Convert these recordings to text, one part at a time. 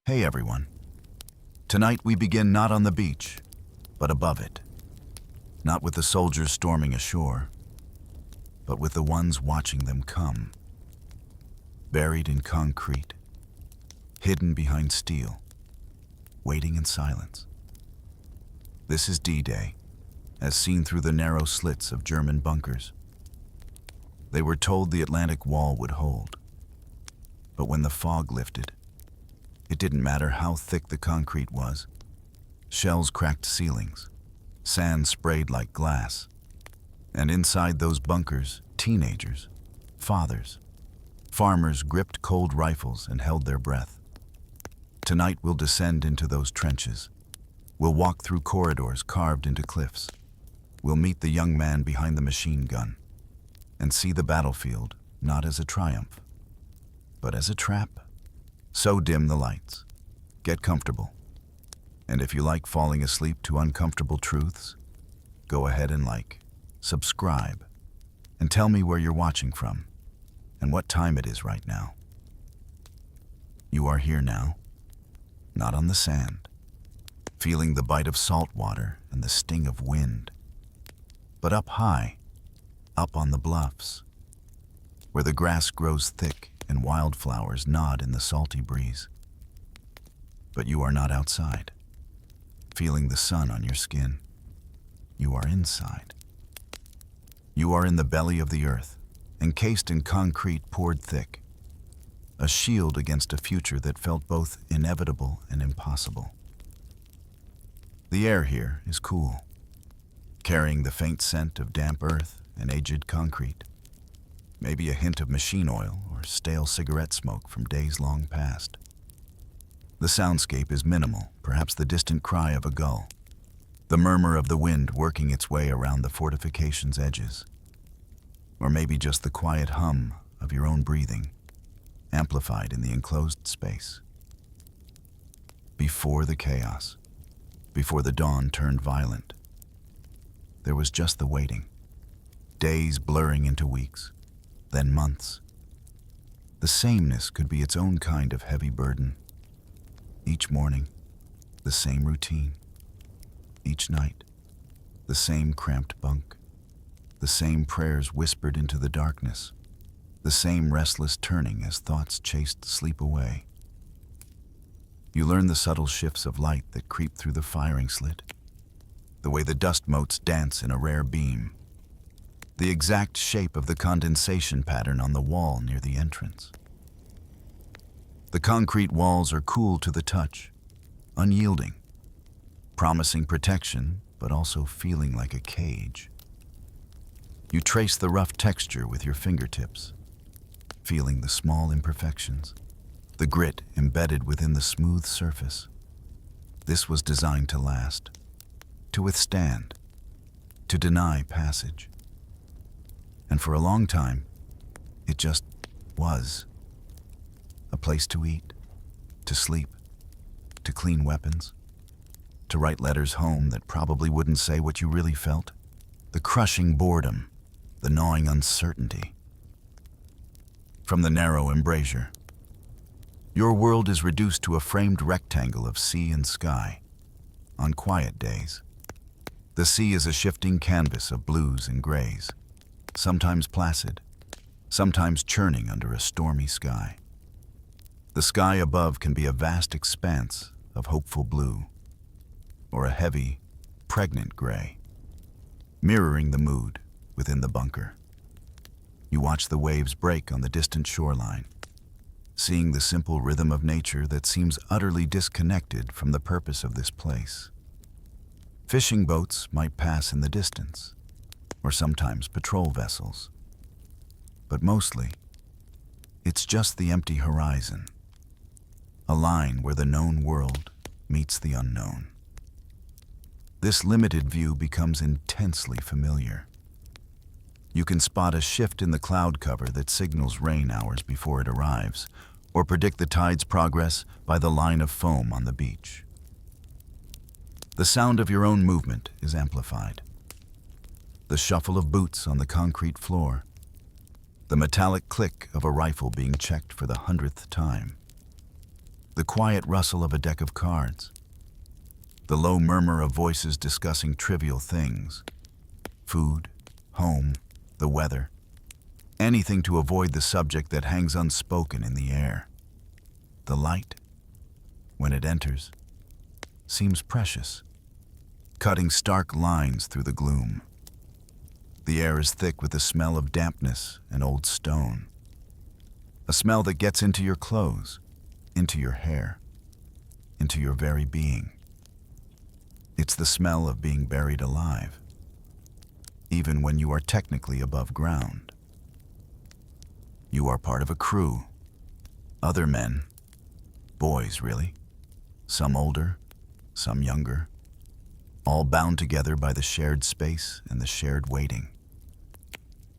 Hey everyone. Tonight we begin not on the beach, but above it. Not with the soldiers storming ashore, but with the ones watching them come. Buried in concrete, hidden behind steel, waiting in silence. This is D-Day, as seen through the narrow slits of German bunkers. They were told the Atlantic Wall would hold, but when the fog lifted, it didn't matter how thick the concrete was. Shells cracked ceilings, sand sprayed like glass, and inside those bunkers, teenagers, fathers, farmers gripped cold rifles and held their breath. Tonight we'll descend into those trenches. We'll walk through corridors carved into cliffs. We'll meet the young man behind the machine gun and see the battlefield not as a triumph, but as a trap. So dim the lights. Get comfortable. And if you like falling asleep to uncomfortable truths, go ahead and subscribe, and tell me where you're watching from and what time it is right now. You are here now, not on the sand, feeling the bite of salt water and the sting of wind, but up high, up on the bluffs, where the grass grows thick and wildflowers nod in the salty breeze. But you are not outside, feeling the sun on your skin. You are inside. You are in the belly of the earth, encased in concrete poured thick, a shield against a future that felt both inevitable and impossible. The air here is cool, carrying the faint scent of damp earth and aged concrete, maybe a hint of machine oil or stale cigarette smoke from days long past. The soundscape is minimal, perhaps the distant cry of a gull, the murmur of the wind working its way around the fortification's edges, or maybe just the quiet hum of your own breathing, amplified in the enclosed space. Before the chaos, before the dawn turned violent, there was just the waiting, days blurring into weeks, then months. The sameness could be its own kind of heavy burden. Each morning, the same routine. Each night, the same cramped bunk. The same prayers whispered into the darkness. The same restless turning as thoughts chased sleep away. You learn the subtle shifts of light that creep through the firing slit, the way the dust motes dance in a rare beam, the exact shape of the condensation pattern on the wall near the entrance. The concrete walls are cool to the touch, unyielding, promising protection, but also feeling like a cage. You trace the rough texture with your fingertips, feeling the small imperfections, the grit embedded within the smooth surface. This was designed to last, to withstand, to deny passage. And for a long time, it just was. A place to eat, to sleep, to clean weapons, to write letters home that probably wouldn't say what you really felt. The crushing boredom, the gnawing uncertainty. From the narrow embrasure, your world is reduced to a framed rectangle of sea and sky. On quiet days, the sea is a shifting canvas of blues and grays, sometimes placid, sometimes churning under a stormy sky. The sky above can be a vast expanse of hopeful blue, or a heavy, pregnant gray, mirroring the mood within the bunker. You watch the waves break on the distant shoreline, seeing the simple rhythm of nature that seems utterly disconnected from the purpose of this place. Fishing boats might pass in the distance, or sometimes patrol vessels. But mostly, it's just the empty horizon, a line where the known world meets the unknown. This limited view becomes intensely familiar. You can spot a shift in the cloud cover that signals rain hours before it arrives, or predict the tide's progress by the line of foam on the beach. The sound of your own movement is amplified. The shuffle of boots on the concrete floor, the metallic click of a rifle being checked for the 100th time. the quiet rustle of a deck of cards, the low murmur of voices discussing trivial things, food, home, the weather, anything to avoid the subject that hangs unspoken in the air. The light, when it enters, seems precious, cutting stark lines through the gloom. The air is thick with the smell of dampness and old stone, a smell that gets into your clothes, into your hair, into your very being. It's the smell of being buried alive, even when you are technically above ground. You are part of a crew, other men, boys really, some older, some younger, all bound together by the shared space and the shared waiting.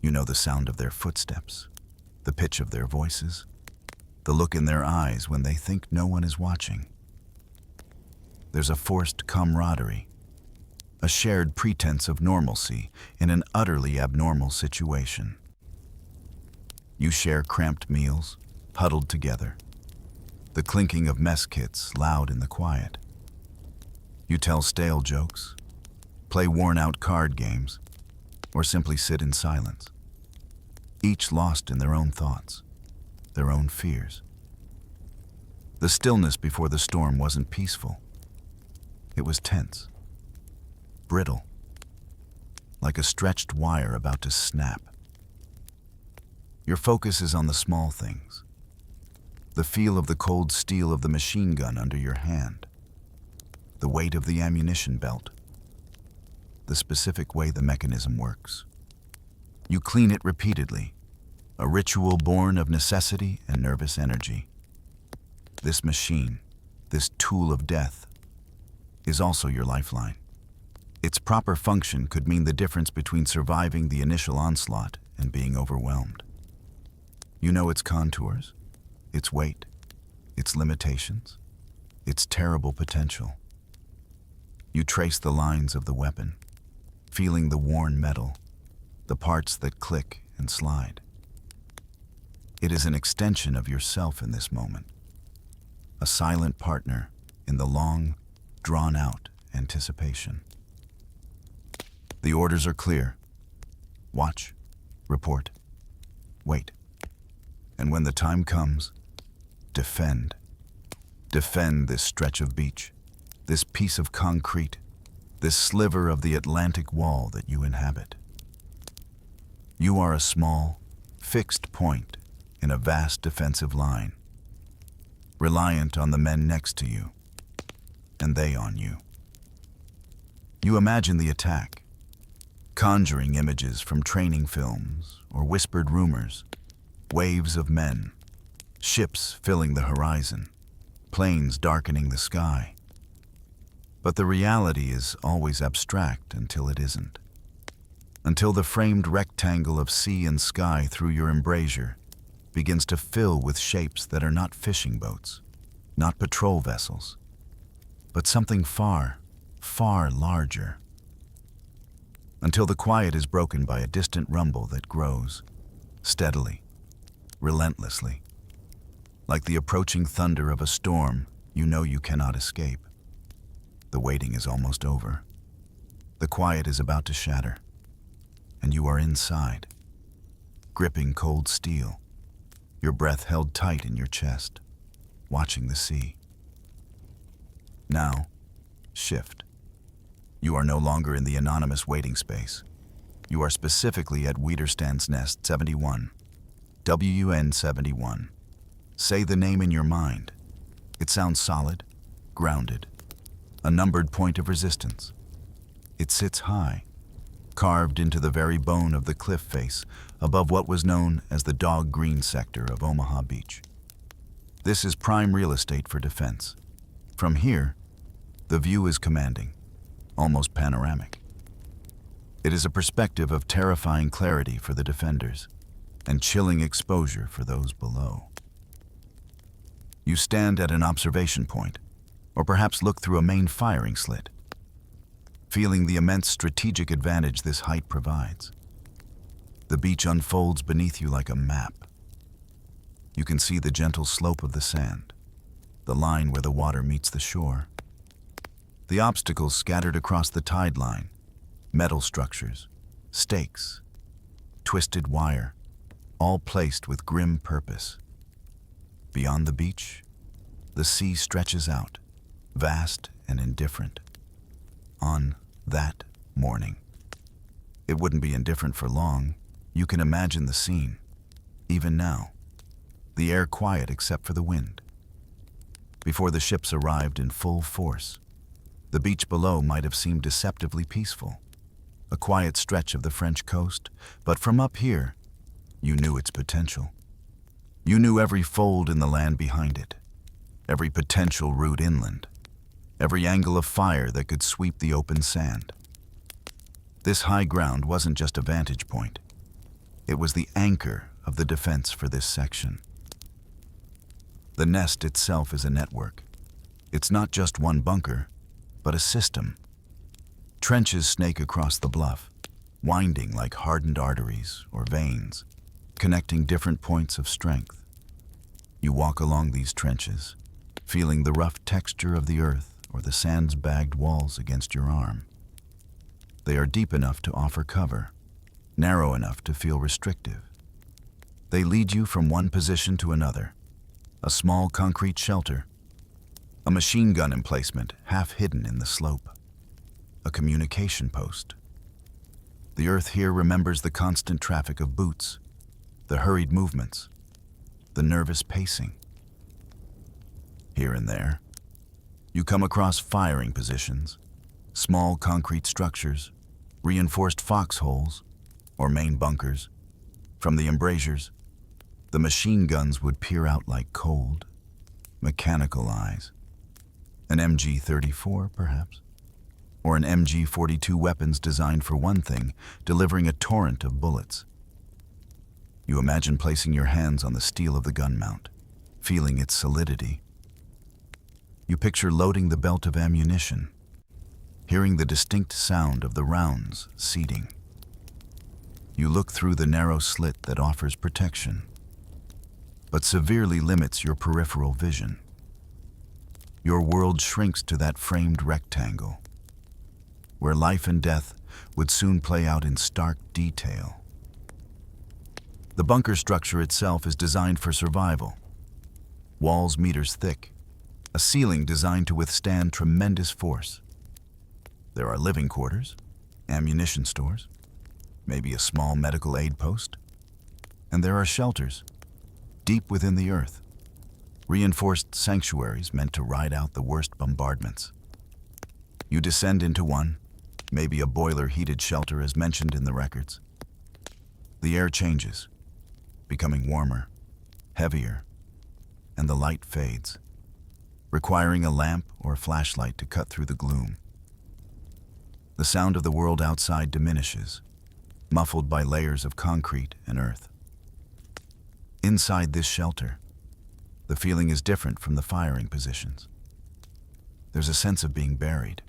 You know the sound of their footsteps, the pitch of their voices, the look in their eyes when they think no one is watching. There's a forced camaraderie, a shared pretense of normalcy in an utterly abnormal situation. You share cramped meals, huddled together, the clinking of mess kits loud in the quiet. You tell stale jokes, play worn-out card games, or simply sit in silence, each lost in their own thoughts, their own fears. The stillness before the storm wasn't peaceful. It was tense, brittle, like a stretched wire about to snap. Your focus is on the small things, the feel of the cold steel of the machine gun under your hand, the weight of the ammunition belt, the specific way the mechanism works. You clean it repeatedly, a ritual born of necessity and nervous energy. This machine, this tool of death, is also your lifeline. Its proper function could mean the difference between surviving the initial onslaught and being overwhelmed. You know its contours, its weight, its limitations, its terrible potential. You trace the lines of the weapon, feeling the worn metal, the parts that click and slide. It is an extension of yourself in this moment, a silent partner in the long, drawn-out anticipation. The orders are clear. Watch, report, wait. And when the time comes, defend. Defend this stretch of beach, this piece of concrete, this sliver of the Atlantic wall that you inhabit. You are a small, fixed point in a vast defensive line, reliant on the men next to you, and they on you. You imagine the attack, conjuring images from training films or whispered rumors, waves of men, ships filling the horizon, planes darkening the sky. But the reality is always abstract until it isn't. Until the framed rectangle of sea and sky through your embrasure begins to fill with shapes that are not fishing boats, not patrol vessels, but something far, far larger. Until the quiet is broken by a distant rumble that grows, steadily, relentlessly. Like the approaching thunder of a storm you know you cannot escape. The waiting is almost over. The quiet is about to shatter, and you are inside, gripping cold steel, your breath held tight in your chest, watching the sea. Now, shift. You are no longer in the anonymous waiting space. You are specifically at Widerstands Nest 71, WN 71. Say the name in your mind. It sounds solid, grounded, a numbered point of resistance. It sits high, carved into the very bone of the cliff face above what was known as the dog green sector of Omaha Beach. This is prime real estate for defense. From here, the view is commanding, almost panoramic. It is a perspective of terrifying clarity for the defenders and chilling exposure for those below. You stand at an observation point, or perhaps look through a main firing slit, feeling the immense strategic advantage this height provides. The beach unfolds beneath you like a map. You can see the gentle slope of the sand, the line where the water meets the shore. The obstacles scattered across the tide line, metal structures, stakes, twisted wire, all placed with grim purpose. Beyond the beach, the sea stretches out, vast and indifferent. On that morning, it wouldn't be indifferent for long. You can imagine the scene. Even now, the air quiet except for the wind. Before the ships arrived in full force, the beach below might have seemed deceptively peaceful, a quiet stretch of the French coast, but from up here, you knew its potential. You knew every fold in the land behind it, every potential route inland, every angle of fire that could sweep the open sand. This high ground wasn't just a vantage point. It was the anchor of the defense for this section. The nest itself is a network. It's not just one bunker, but a system. Trenches snake across the bluff, winding like hardened arteries or veins, connecting different points of strength. You walk along these trenches, feeling the rough texture of the earth or the sand's bagged walls against your arm. They are deep enough to offer cover, narrow enough to feel restrictive. They lead you from one position to another, a small concrete shelter, a machine gun emplacement half hidden in the slope, a communication post. The earth here remembers the constant traffic of boots, the hurried movements, the nervous pacing. Here and there, you come across firing positions, small concrete structures, reinforced foxholes, or main bunkers. From the embrasures, the machine guns would peer out like cold, mechanical eyes. An MG-34, perhaps? Or an MG-42 weapons designed for one thing, delivering a torrent of bullets. You imagine placing your hands on the steel of the gun mount, feeling its solidity. You picture loading the belt of ammunition, hearing the distinct sound of the rounds seating. You look through the narrow slit that offers protection, but severely limits your peripheral vision. Your world shrinks to that framed rectangle, where life and death would soon play out in stark detail. The bunker structure itself is designed for survival. Walls meters thick, a ceiling designed to withstand tremendous force. There are living quarters, ammunition stores, maybe a small medical aid post, and there are shelters, deep within the earth, reinforced sanctuaries meant to ride out the worst bombardments. You descend into one, maybe a boiler-heated shelter as mentioned in the records. The air changes, becoming warmer, heavier, and the light fades, requiring a lamp or flashlight to cut through the gloom. The sound of the world outside diminishes, muffled by layers of concrete and earth. Inside this shelter, the feeling is different from the firing positions. There's a sense of being buried,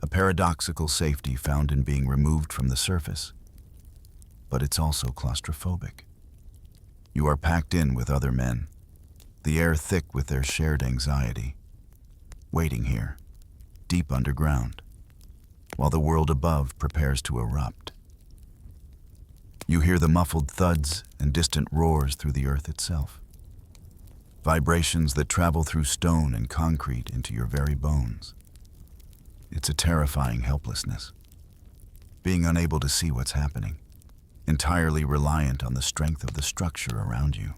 a paradoxical safety found in being removed from the surface, but it's also claustrophobic. You are packed in with other men, the air thick with their shared anxiety, waiting here, deep underground, while the world above prepares to erupt. You hear the muffled thuds and distant roars through the earth itself, vibrations that travel through stone and concrete into your very bones. It's a terrifying helplessness, being unable to see what's happening, entirely reliant on the strength of the structure around you.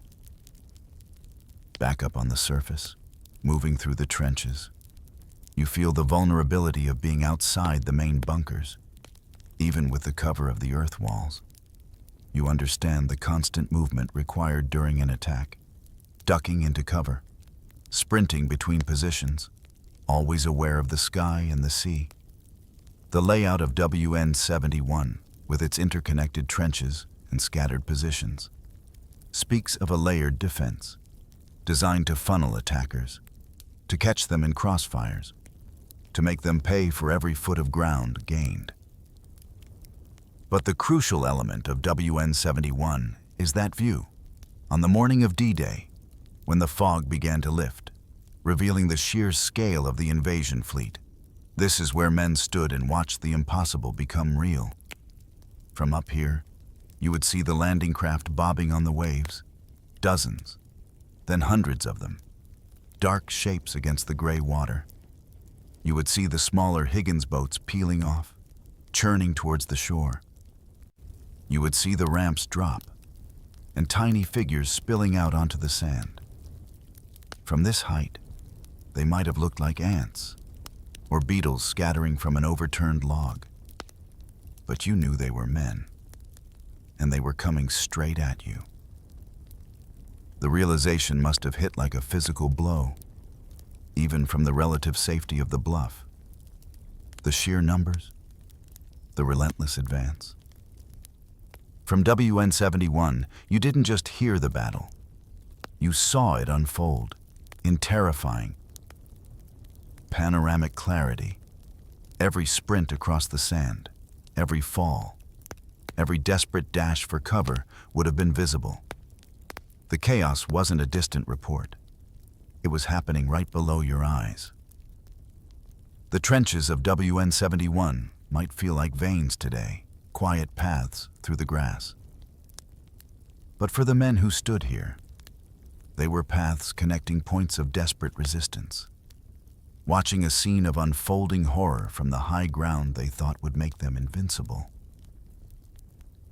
Back up on the surface, moving through the trenches, you feel the vulnerability of being outside the main bunkers, even with the cover of the earth walls. You understand the constant movement required during an attack, ducking into cover, sprinting between positions, always aware of the sky and the sea. The layout of WN-71, with its interconnected trenches and scattered positions, speaks of a layered defense, designed to funnel attackers, to catch them in crossfires, to make them pay for every foot of ground gained. But the crucial element of WN-71 is that view. On the morning of D-Day, when the fog began to lift, revealing the sheer scale of the invasion fleet. This is where men stood and watched the impossible become real. From up here, you would see the landing craft bobbing on the waves, dozens, then hundreds of them, dark shapes against the gray water. You would see the smaller Higgins boats peeling off, churning towards the shore. You would see the ramps drop, and tiny figures spilling out onto the sand. From this height, they might have looked like ants, or beetles scattering from an overturned log. But you knew they were men, and they were coming straight at you. The realization must have hit like a physical blow, even from the relative safety of the bluff. The sheer numbers, the relentless advance. From WN-71, you didn't just hear the battle. You saw it unfold in terrifying, panoramic clarity. Every sprint across the sand, every fall, every desperate dash for cover would have been visible. The chaos wasn't a distant report. It was happening right below your eyes. The trenches of WN-71 might feel like veins today, quiet paths through the grass. But for the men who stood here, they were paths connecting points of desperate resistance, watching a scene of unfolding horror from the high ground they thought would make them invincible.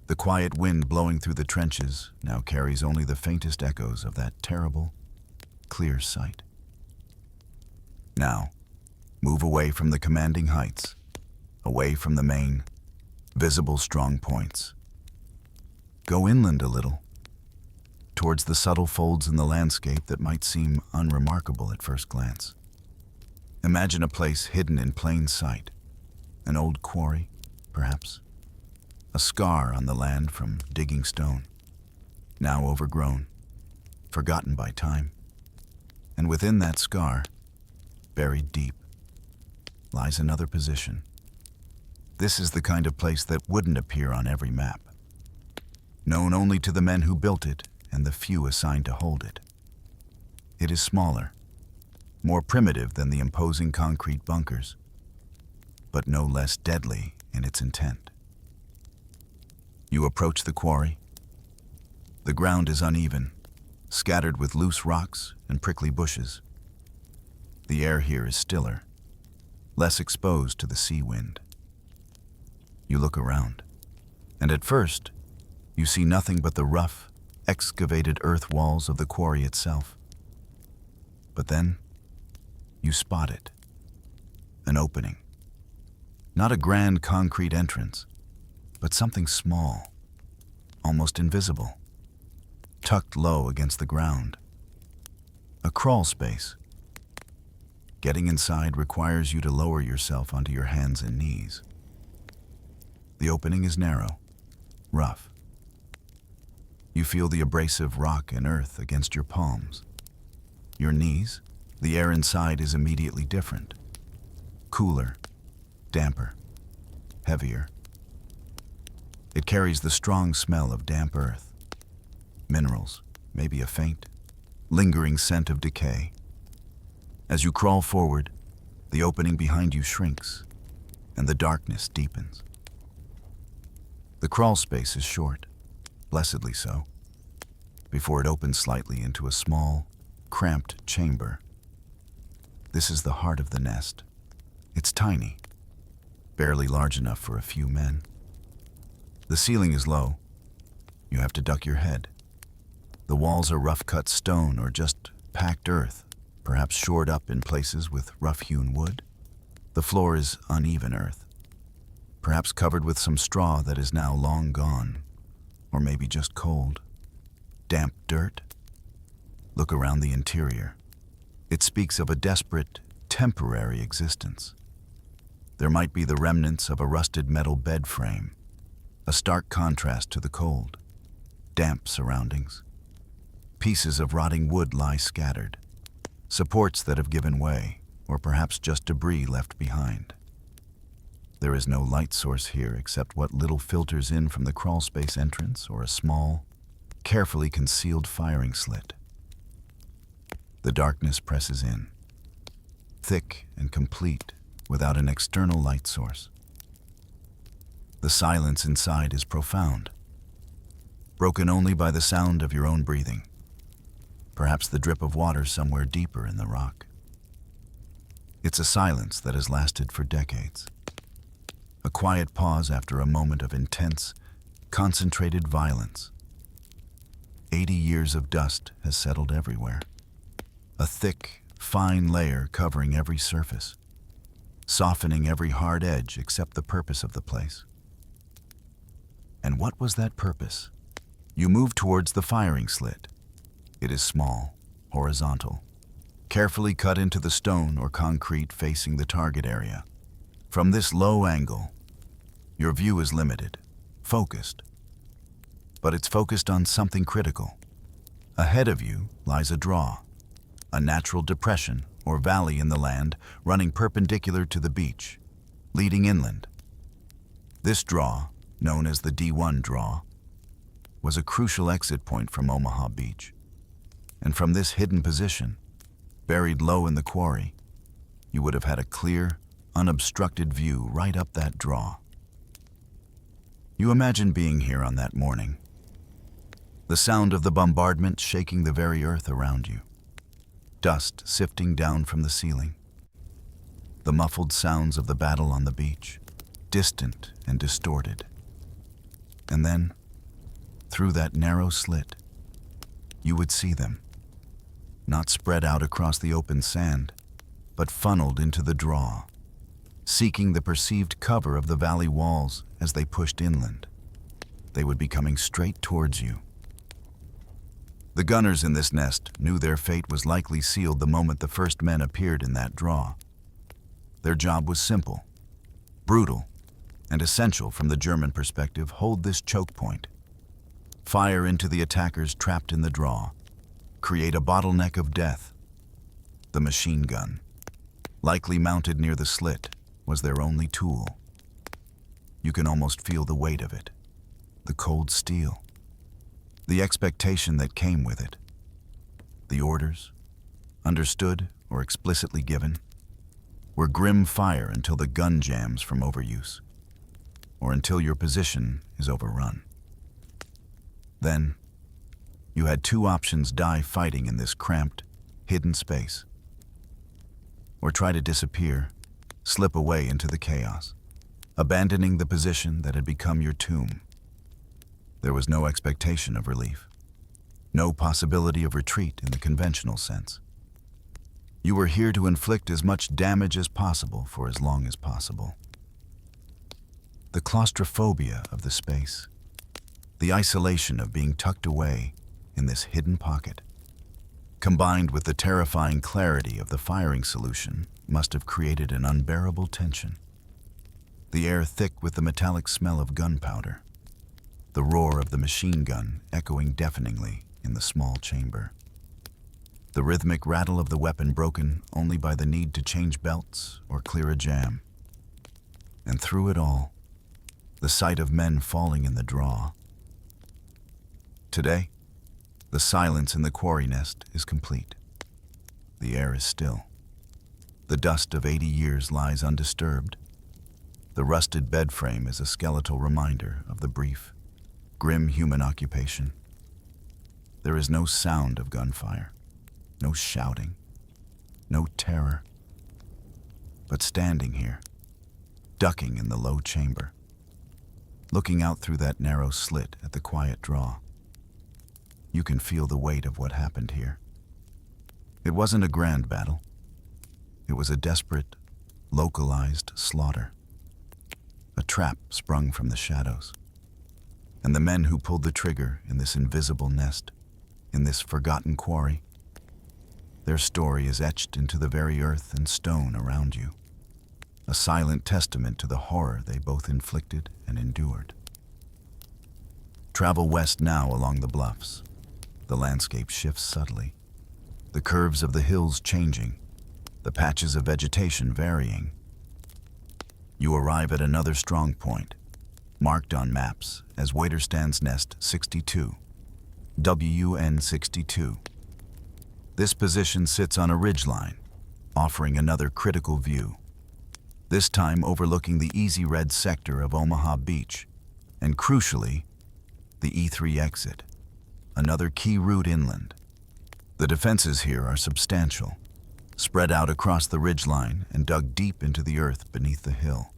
The quiet wind blowing through the trenches now carries only the faintest echoes of that terrible, clear sight. Now, move away from the commanding heights, away from the main, visible strong points. Go inland a little, towards the subtle folds in the landscape that might seem unremarkable at first glance. Imagine a place hidden in plain sight, an old quarry, perhaps, a scar on the land from digging stone, now overgrown, forgotten by time. And within that scar, buried deep, lies another position. This is the kind of place that wouldn't appear on every map, known only to the men who built it and the few assigned to hold it. It is smaller, more primitive than the imposing concrete bunkers, but no less deadly in its intent. You approach the quarry. The ground is uneven, scattered with loose rocks and prickly bushes. The air here is stiller, less exposed to the sea wind. You look around, and at first, you see nothing but the rough, excavated earth walls of the quarry itself. But then, you spot it. An opening. Not a grand concrete entrance, but something small, almost invisible, tucked low against the ground. A crawl space. Getting inside requires you to lower yourself onto your hands and knees. The opening is narrow, rough. You feel the abrasive rock and earth against your palms. Your knees, the air inside is immediately different. Cooler, damper, heavier. It carries the strong smell of damp earth, minerals, maybe a faint, lingering scent of decay. As you crawl forward, the opening behind you shrinks, and the darkness deepens. The crawl space is short, blessedly so, before it opens slightly into a small, cramped chamber. This is the heart of the nest. It's tiny, barely large enough for a few men. The ceiling is low. You have to duck your head. The walls are rough-cut stone or just packed earth, perhaps shored up in places with rough-hewn wood. The floor is uneven earth, perhaps covered with some straw that is now long gone, or maybe just cold. Damp dirt. Look around the interior. It speaks of a desperate, temporary existence. There might be the remnants of a rusted metal bed frame, a stark contrast to the cold, damp surroundings. Pieces of rotting wood lie scattered, supports that have given way, or perhaps just debris left behind. There is no light source here except what little filters in from the crawlspace entrance or a small, carefully concealed firing slit. The darkness presses in, thick and complete without an external light source. The silence inside is profound, broken only by the sound of your own breathing, perhaps the drip of water somewhere deeper in the rock. It's a silence that has lasted for decades. A quiet pause after a moment of intense, concentrated violence. 80 years of dust has settled everywhere. A thick, fine layer covering every surface, softening every hard edge except the purpose of the place. And what was that purpose? You move towards the firing slit. It is small, horizontal, carefully cut into the stone or concrete facing the target area. From this low angle, your view is limited, focused. But it's focused on something critical. Ahead of you lies a draw, a natural depression or valley in the land running perpendicular to the beach, leading inland. This draw, known as the D1 draw, was a crucial exit point from Omaha Beach. And from this hidden position, buried low in the quarry, you would have had a clear, unobstructed view right up that draw. You imagine being here on that morning, the sound of the bombardment shaking the very earth around you, dust sifting down from the ceiling, the muffled sounds of the battle on the beach, distant and distorted. And then, through that narrow slit, you would see them, not spread out across the open sand, but funneled into the draw, seeking the perceived cover of the valley walls as they pushed inland. They would be coming straight towards you. The gunners in this nest knew their fate was likely sealed the moment the first men appeared in that draw. Their job was simple, brutal, and essential from the German perspective. Hold this choke point. Fire into the attackers trapped in the draw. Create a bottleneck of death. The machine gun, likely mounted near the slit, was their only tool. You can almost feel the weight of it, the cold steel, the expectation that came with it. The orders, understood or explicitly given, were grim fire until the gun jams from overuse, or until your position is overrun. Then, you had two options: die fighting in this cramped, hidden space, or try to disappear, slip away into the chaos, abandoning the position that had become your tomb. There was no expectation of relief, no possibility of retreat in the conventional sense. You were here to inflict as much damage as possible for as long as possible. The claustrophobia of the space, the isolation of being tucked away in this hidden pocket, combined with the terrifying clarity of the firing solution, must have created an unbearable tension. The air thick with the metallic smell of gunpowder, the roar of the machine gun echoing deafeningly in the small chamber, the rhythmic rattle of the weapon broken only by the need to change belts or clear a jam. And through it all, the sight of men falling in the draw. Today, the silence in the quarry nest is complete. The air is still. The dust of 80 years lies undisturbed. The rusted bed frame is a skeletal reminder of the brief, grim human occupation. There is no sound of gunfire, no shouting, no terror. But standing here, ducking in the low chamber, looking out through that narrow slit at the quiet draw, you can feel the weight of what happened here. It wasn't a grand battle. It was a desperate, localized slaughter. A trap sprung from the shadows. And the men who pulled the trigger in this invisible nest, in this forgotten quarry, their story is etched into the very earth and stone around you, a silent testament to the horror they both inflicted and endured. Travel west now along the bluffs. The landscape shifts subtly, the curves of the hills changing, the patches of vegetation varying. You arrive at another strong point, marked on maps as Waiterstands Nest 62, WN 62. This position sits on a ridgeline, offering another critical view, this time overlooking the easy red sector of Omaha Beach, and crucially, the E3 exit, another key route inland. The defenses here are substantial, spread out across the ridgeline and dug deep into the earth beneath the hill.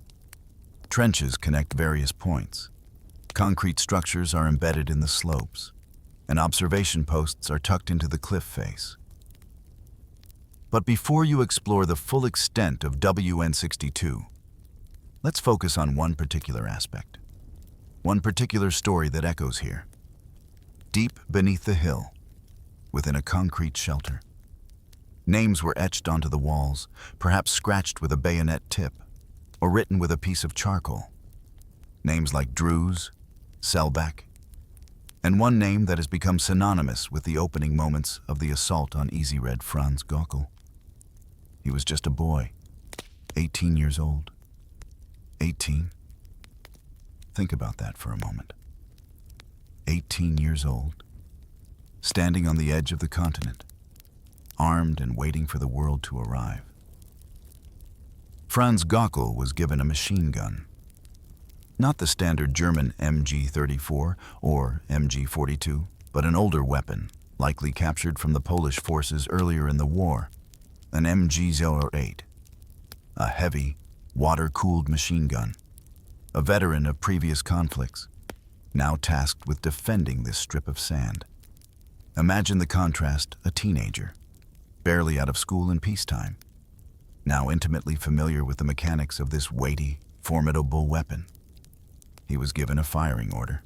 Trenches connect various points. Concrete structures are embedded in the slopes, and observation posts are tucked into the cliff face. But before you explore the full extent of WN62, let's focus on one particular aspect, one particular story that echoes here. Deep beneath the hill, within a concrete shelter, names were etched onto the walls, perhaps scratched with a bayonet tip, or written with a piece of charcoal. Names like Drews, Selbeck, and one name that has become synonymous with the opening moments of the assault on Easy Red, Franz Gockel. He was just a boy, 18 years old. 18? Think about that for a moment. 18 years old, standing on the edge of the continent, armed and waiting for the world to arrive. Franz Gockel was given a machine gun. Not the standard German MG-34 or MG-42, but an older weapon, likely captured from the Polish forces earlier in the war, an MG-08, a heavy, water-cooled machine gun, a veteran of previous conflicts, now tasked with defending this strip of sand. Imagine the contrast: a teenager, barely out of school in peacetime, now intimately familiar with the mechanics of this weighty, formidable weapon. He was given a firing order,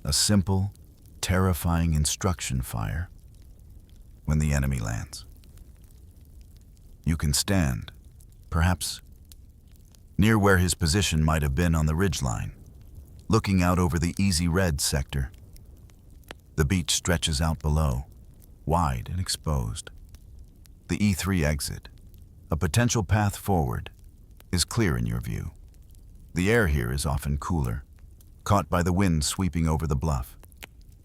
a simple, terrifying instruction fire. When the enemy lands, you can stand, perhaps near where his position might have been on the ridgeline, looking out over the Easy Red sector. The beach stretches out below, wide and exposed. The E3 exit, a potential path forward, is clear in your view. The air here is often cooler, caught by the wind sweeping over the bluff.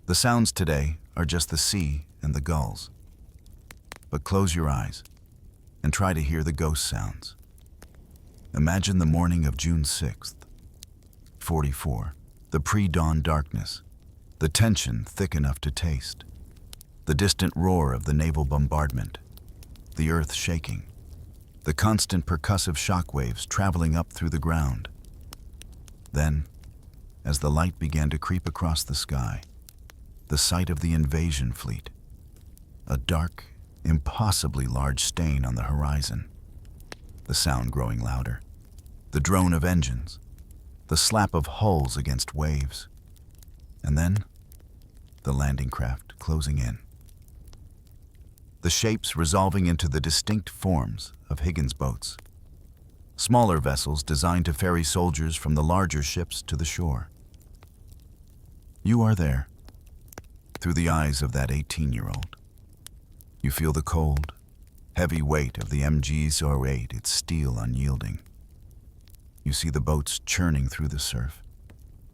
The sounds today are just the sea and the gulls. But close your eyes and try to hear the ghost sounds. Imagine the morning of June 6th, 44, the pre-dawn darkness, the tension thick enough to taste, the distant roar of the naval bombardment, the earth shaking, the constant percussive shockwaves traveling up through the ground. Then, as the light began to creep across the sky, the sight of the invasion fleet, a dark, impossibly large stain on the horizon, the sound growing louder, the drone of engines, the slap of hulls against waves, and then the landing craft closing in. The shapes resolving into the distinct forms of Higgins boats, smaller vessels designed to ferry soldiers from the larger ships to the shore. You are there, through the eyes of that 18-year-old. You feel the cold, heavy weight of the MG-08, its steel unyielding. You see the boats churning through the surf,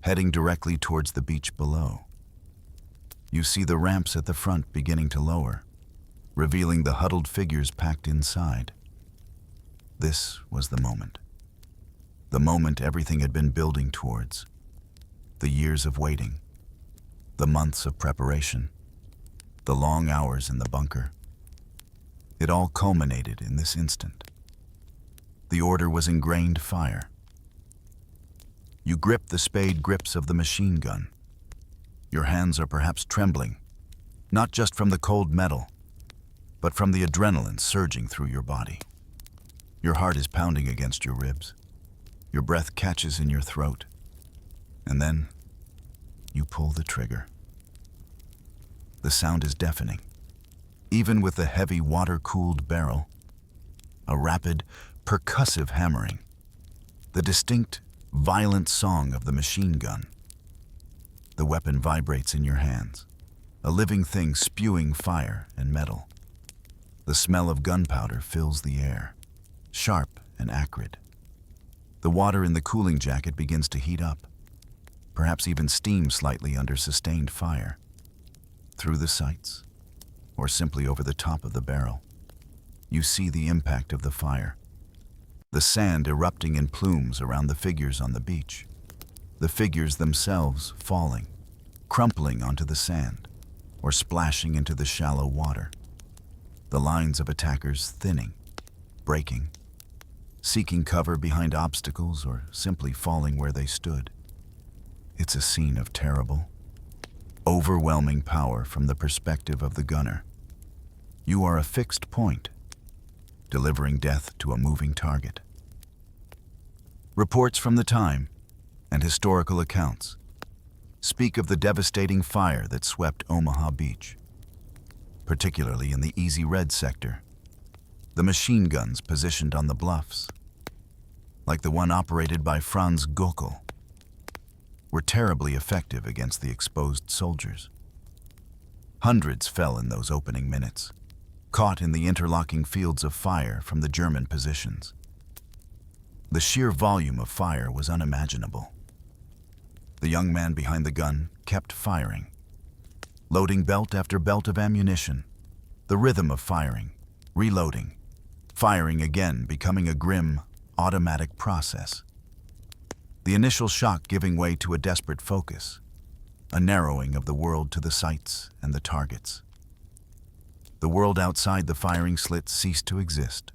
heading directly towards the beach below. You see the ramps at the front beginning to lower, revealing the huddled figures packed inside. This was the moment everything had been building towards. The years of waiting, the months of preparation, the long hours in the bunker. It all culminated in this instant. The order was ingrained fire. You grip the spade grips of the machine gun. Your hands are perhaps trembling, not just from the cold metal, but from the adrenaline surging through your body. Your heart is pounding against your ribs. Your breath catches in your throat. And then you pull the trigger. The sound is deafening. Even with the heavy water-cooled barrel, a rapid, percussive hammering, the distinct, violent song of the machine gun. The weapon vibrates in your hands, a living thing spewing fire and metal. The smell of gunpowder fills the air, sharp and acrid. The water in the cooling jacket begins to heat up, perhaps even steam slightly under sustained fire. Through the sights, or simply over the top of the barrel, you see the impact of the fire. The sand erupting in plumes around the figures on the beach. The figures themselves falling, crumpling onto the sand, or splashing into the shallow water. The lines of attackers thinning, breaking, seeking cover behind obstacles or simply falling where they stood. It's a scene of terrible, overwhelming power from the perspective of the gunner. You are a fixed point, delivering death to a moving target. Reports from the time and historical accounts speak of the devastating fire that swept Omaha Beach, particularly in the Easy Red sector. The machine guns positioned on the bluffs, like the one operated by Franz Gockel, were terribly effective against the exposed soldiers. Hundreds fell in those opening minutes, caught in the interlocking fields of fire from the German positions. The sheer volume of fire was unimaginable. The young man behind the gun kept firing, loading belt after belt of ammunition, the rhythm of firing, reloading, firing again, becoming a grim, automatic process. The initial shock giving way to a desperate focus, a narrowing of the world to the sights and the targets. The world outside the firing slit ceased to exist.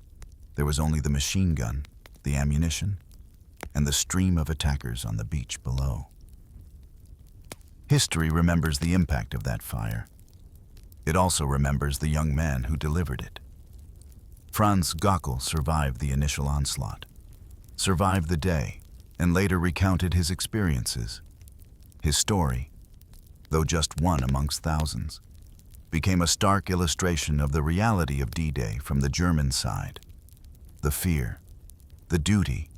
There was only the machine gun, the ammunition, and the stream of attackers on the beach below. History remembers the impact of that fire. It also remembers the young man who delivered it. Franz Gockel survived the initial onslaught, survived the day, and later recounted his experiences. His story, though just one amongst thousands, became a stark illustration of the reality of D-Day from the German side. The fear, the duty,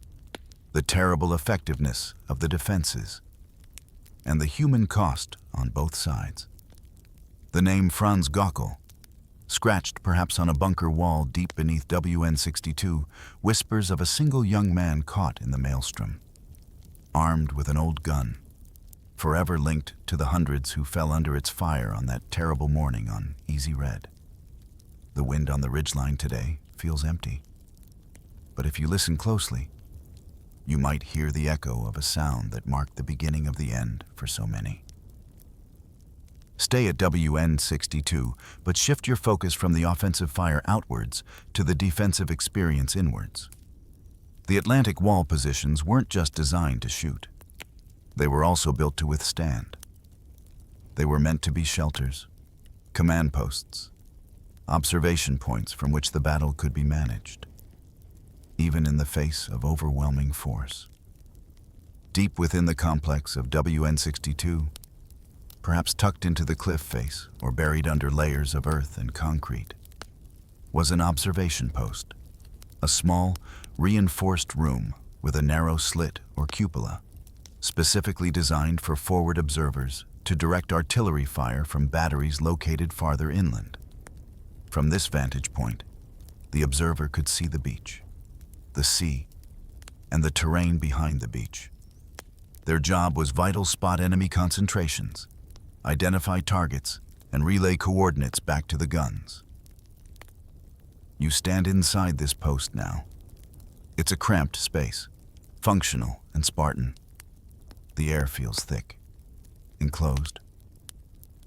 the terrible effectiveness of the defenses, and the human cost on both sides. The name Franz Gockel, scratched perhaps on a bunker wall deep beneath WN62, whispers of a single young man caught in the maelstrom, armed with an old gun, forever linked to the hundreds who fell under its fire on that terrible morning on Easy Red. The wind on the ridgeline today feels empty, but if you listen closely, you might hear the echo of a sound that marked the beginning of the end for so many. Stay at WN62, but shift your focus from the offensive fire outwards to the defensive experience inwards. The Atlantic Wall positions weren't just designed to shoot. They were also built to withstand. They were meant to be shelters, command posts, observation points from which the battle could be managed, even in the face of overwhelming force. Deep within the complex of WN62, perhaps tucked into the cliff face or buried under layers of earth and concrete, was an observation post, a small, reinforced room with a narrow slit or cupola, specifically designed for forward observers to direct artillery fire from batteries located farther inland. From this vantage point, the observer could see the beach, the sea, and the terrain behind the beach. Their job was vital spot enemy concentrations, identify targets, and relay coordinates back to the guns. You stand inside this post now. It's a cramped space, functional and Spartan. The air feels thick, enclosed.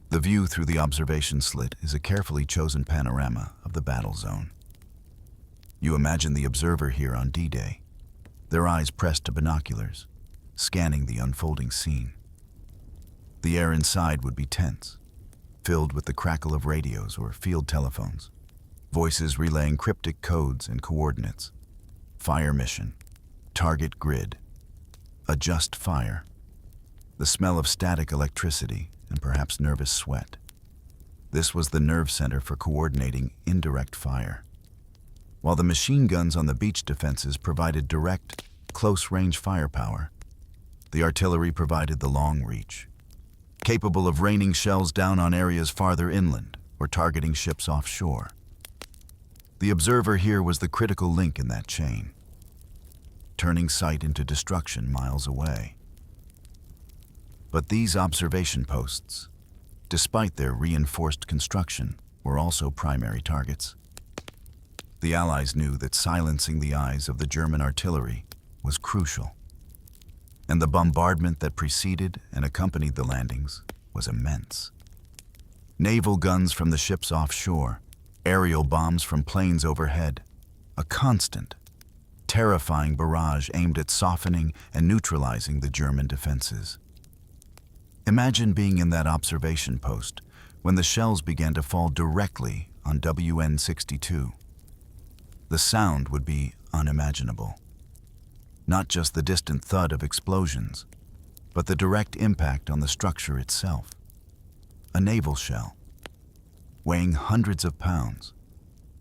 The view through the observation slit is a carefully chosen panorama of the battle zone. You imagine the observer here on D-Day, their eyes pressed to binoculars, scanning the unfolding scene. The air inside would be tense, filled with the crackle of radios or field telephones, voices relaying cryptic codes and coordinates. Fire mission, target grid, adjust fire. The smell of static electricity and perhaps nervous sweat. This was the nerve center for coordinating indirect fire. While the machine guns on the beach defenses provided direct, close-range firepower, the artillery provided the long reach, capable of raining shells down on areas farther inland or targeting ships offshore. The observer here was the critical link in that chain, turning sight into destruction miles away. But these observation posts, despite their reinforced construction, were also primary targets. The Allies knew that silencing the eyes of the German artillery was crucial, and the bombardment that preceded and accompanied the landings was immense. Naval guns from the ships offshore, aerial bombs from planes overhead, a constant, terrifying barrage aimed at softening and neutralizing the German defenses. Imagine being in that observation post when the shells began to fall directly on WN-62. The sound would be unimaginable. Not just the distant thud of explosions, but the direct impact on the structure itself. A naval shell, weighing hundreds of pounds,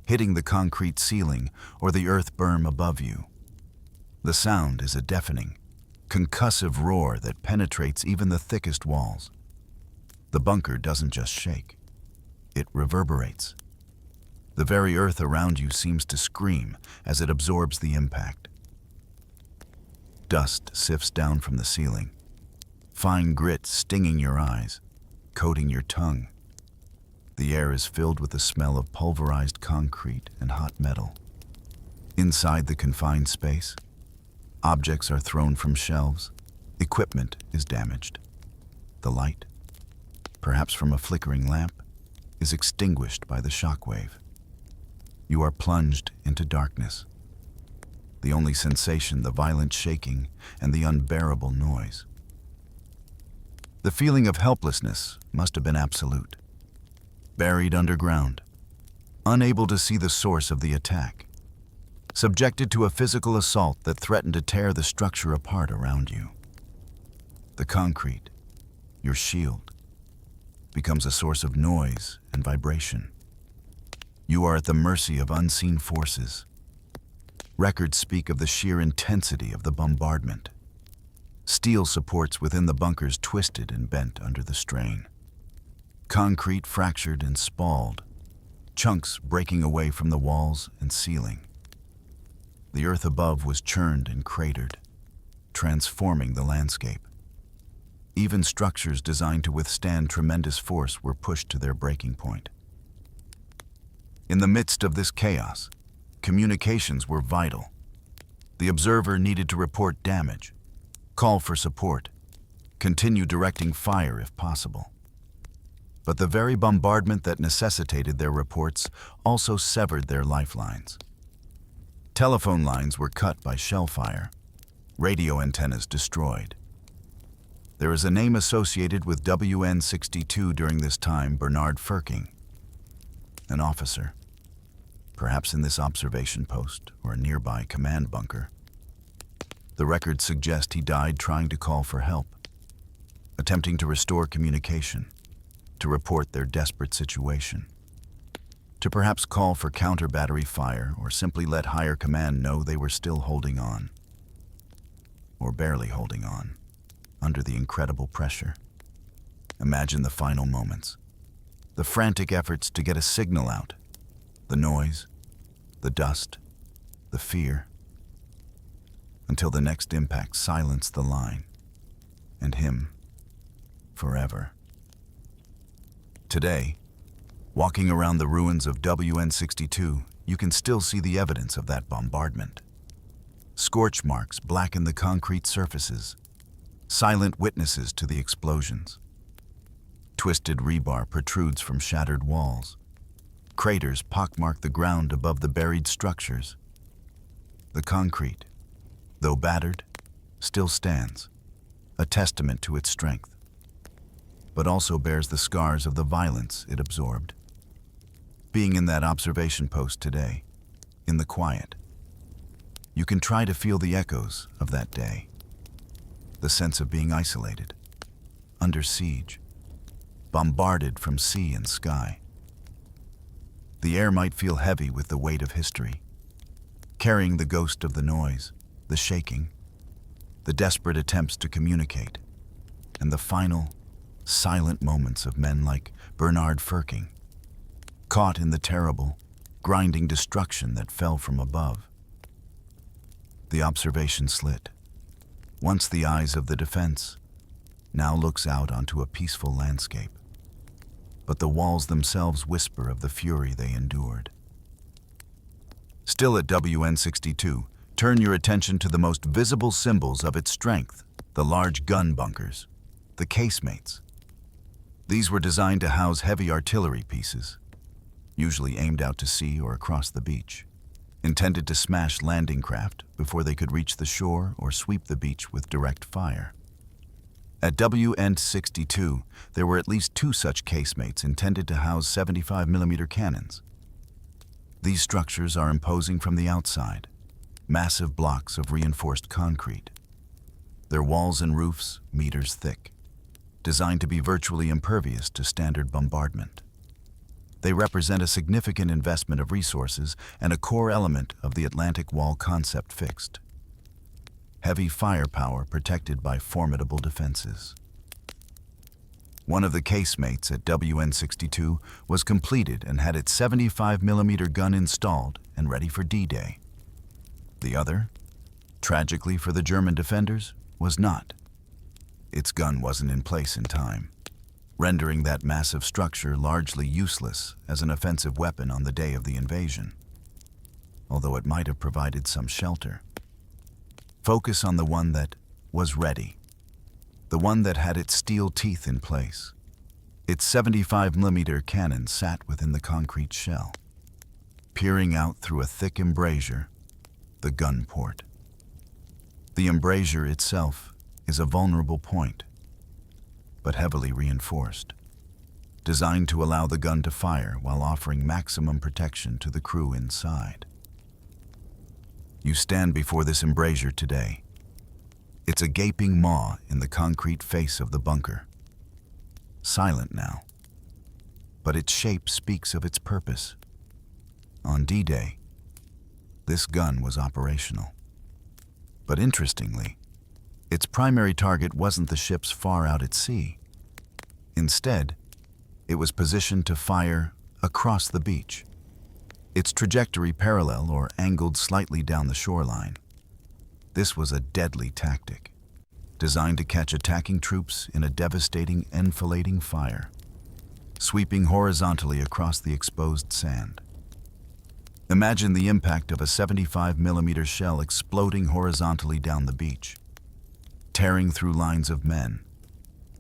hitting the concrete ceiling or the earth berm above you. The sound is a deafening, concussive roar that penetrates even the thickest walls. The bunker doesn't just shake, it reverberates. The very earth around you seems to scream as it absorbs the impact. Dust sifts down from the ceiling, fine grit stinging your eyes, coating your tongue. The air is filled with the smell of pulverized concrete and hot metal. Inside the confined space, objects are thrown from shelves, equipment is damaged. The light, perhaps from a flickering lamp, is extinguished by the shockwave. You are plunged into darkness. The only sensation, the violent shaking and the unbearable noise. The feeling of helplessness must have been absolute. Buried underground, unable to see the source of the attack, subjected to a physical assault that threatened to tear the structure apart around you. The concrete, your shield, becomes a source of noise and vibration. You are at the mercy of unseen forces. Records speak of the sheer intensity of the bombardment. Steel supports within the bunkers twisted and bent under the strain. Concrete fractured and spalled, chunks breaking away from the walls and ceiling. The earth above was churned and cratered, transforming the landscape. Even structures designed to withstand tremendous force were pushed to their breaking point. In the midst of this chaos, communications were vital. The observer needed to report damage, call for support, continue directing fire if possible. But the very bombardment that necessitated their reports also severed their lifelines. Telephone lines were cut by shell fire, radio antennas destroyed. There is a name associated with WN-62 during this time, Bernard Firking, an officer, perhaps in this observation post or a nearby command bunker. The records suggest he died trying to call for help, attempting to restore communication, to report their desperate situation, to perhaps call for counter-battery fire or simply let higher command know they were still holding on, or barely holding on, under the incredible pressure. Imagine the final moments, the frantic efforts to get a signal out, the noise, the dust, the fear, until the next impact silenced the line, and him forever. Today, walking around the ruins of WN-62, you can still see the evidence of that bombardment. Scorch marks blacken the concrete surfaces, silent witnesses to the explosions. Twisted rebar protrudes from shattered walls. Craters pockmark the ground above the buried structures. The concrete, though battered, still stands, a testament to its strength, but also bears the scars of the violence it absorbed. Being in that observation post today, in the quiet, you can try to feel the echoes of that day, the sense of being isolated, under siege, bombarded from sea and sky. The air might feel heavy with the weight of history, carrying the ghost of the noise, the shaking, the desperate attempts to communicate, and the final, silent moments of men like Bernard Firking, caught in the terrible, grinding destruction that fell from above. The observation slit, once the eyes of the defense, now looks out onto a peaceful landscape. But the walls themselves whisper of the fury they endured. Still at WN62, turn your attention to the most visible symbols of its strength, the large gun bunkers, the casemates. These were designed to house heavy artillery pieces, usually aimed out to sea or across the beach, intended to smash landing craft before they could reach the shore or sweep the beach with direct fire. At WN62, there were at least 2 such casemates intended to house 75mm cannons. These structures are imposing from the outside, massive blocks of reinforced concrete. Their walls and roofs meters thick, designed to be virtually impervious to standard bombardment. They represent a significant investment of resources and a core element of the Atlantic Wall concept fixed. Heavy firepower protected by formidable defenses. One of the casemates at WN62 was completed and had its 75mm gun installed and ready for D-Day. The other, tragically for the German defenders, was not. Its gun wasn't in place in time, rendering that massive structure largely useless as an offensive weapon on the day of the invasion, although it might have provided some shelter. Focus on the one that was ready, the one that had its steel teeth in place. Its 75mm cannon sat within the concrete shell, peering out through a thick embrasure, the gun port. The embrasure itself is a vulnerable point, but heavily reinforced, designed to allow the gun to fire while offering maximum protection to the crew inside. You stand before this embrasure today. It's a gaping maw in the concrete face of the bunker. Silent now, but its shape speaks of its purpose. On D-Day, this gun was operational. But interestingly, its primary target wasn't the ships far out at sea. Instead, it was positioned to fire across the beach, its trajectory parallel or angled slightly down the shoreline. This was a deadly tactic, designed to catch attacking troops in a devastating enfilading fire, sweeping horizontally across the exposed sand. Imagine the impact of a 75mm shell exploding horizontally down the beach, tearing through lines of men,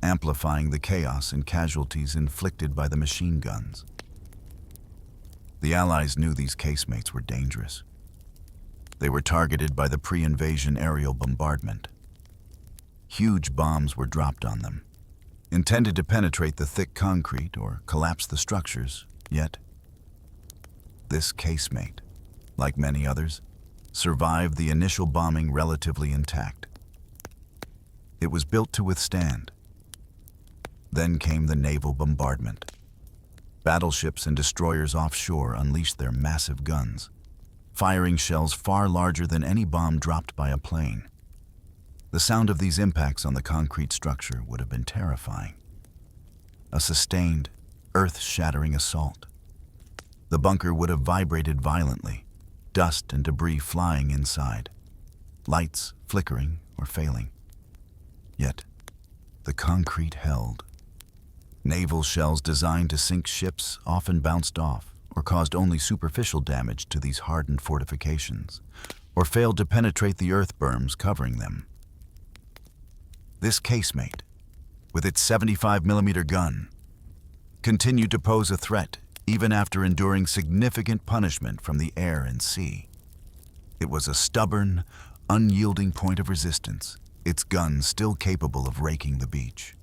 amplifying the chaos and casualties inflicted by the machine guns. The Allies knew these casemates were dangerous. They were targeted by the pre-invasion aerial bombardment. Huge bombs were dropped on them, intended to penetrate the thick concrete or collapse the structures, yet this casemate, like many others, survived the initial bombing relatively intact. It was built to withstand. Then came the naval bombardment. Battleships and destroyers offshore unleashed their massive guns, firing shells far larger than any bomb dropped by a plane. The sound of these impacts on the concrete structure would have been terrifying. A sustained, earth-shattering assault. The bunker would have vibrated violently, dust and debris flying inside, lights flickering or failing. Yet, the concrete held. Naval shells designed to sink ships often bounced off or caused only superficial damage to these hardened fortifications, or failed to penetrate the earth berms covering them. This casemate, with its 75mm gun, continued to pose a threat even after enduring significant punishment from the air and sea. It was a stubborn, unyielding point of resistance, its guns still capable of raking the beach.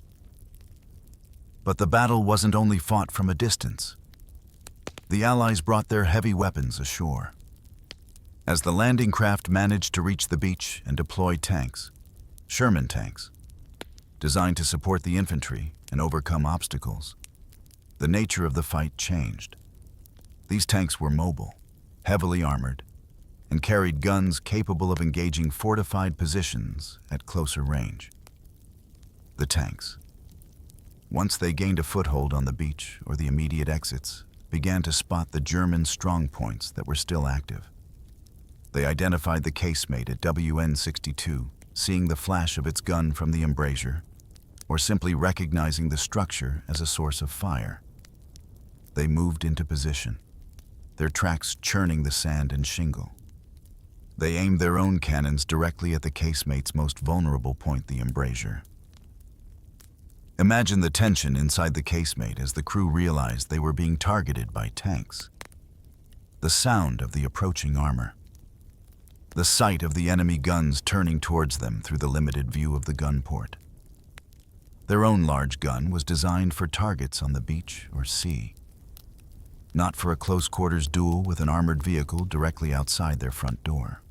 But the battle wasn't only fought from a distance. The Allies brought their heavy weapons ashore. As the landing craft managed to reach the beach and deploy tanks, Sherman tanks, designed to support the infantry and overcome obstacles, the nature of the fight changed. These tanks were mobile, heavily armored, and carried guns capable of engaging fortified positions at closer range. The tanks, once they gained a foothold on the beach or the immediate exits, began to spot the German strong points that were still active. They identified the casemate at WN62, seeing the flash of its gun from the embrasure, or simply recognizing the structure as a source of fire. They moved into position, their tracks churning the sand and shingle. They aimed their own cannons directly at the casemate's most vulnerable point, the embrasure. Imagine the tension inside the casemate as the crew realized they were being targeted by tanks. The sound of the approaching armor. The sight of the enemy guns turning towards them through the limited view of the gun port. Their own large gun was designed for targets on the beach or sea, not for a close-quarters duel with an armored vehicle directly outside their front door.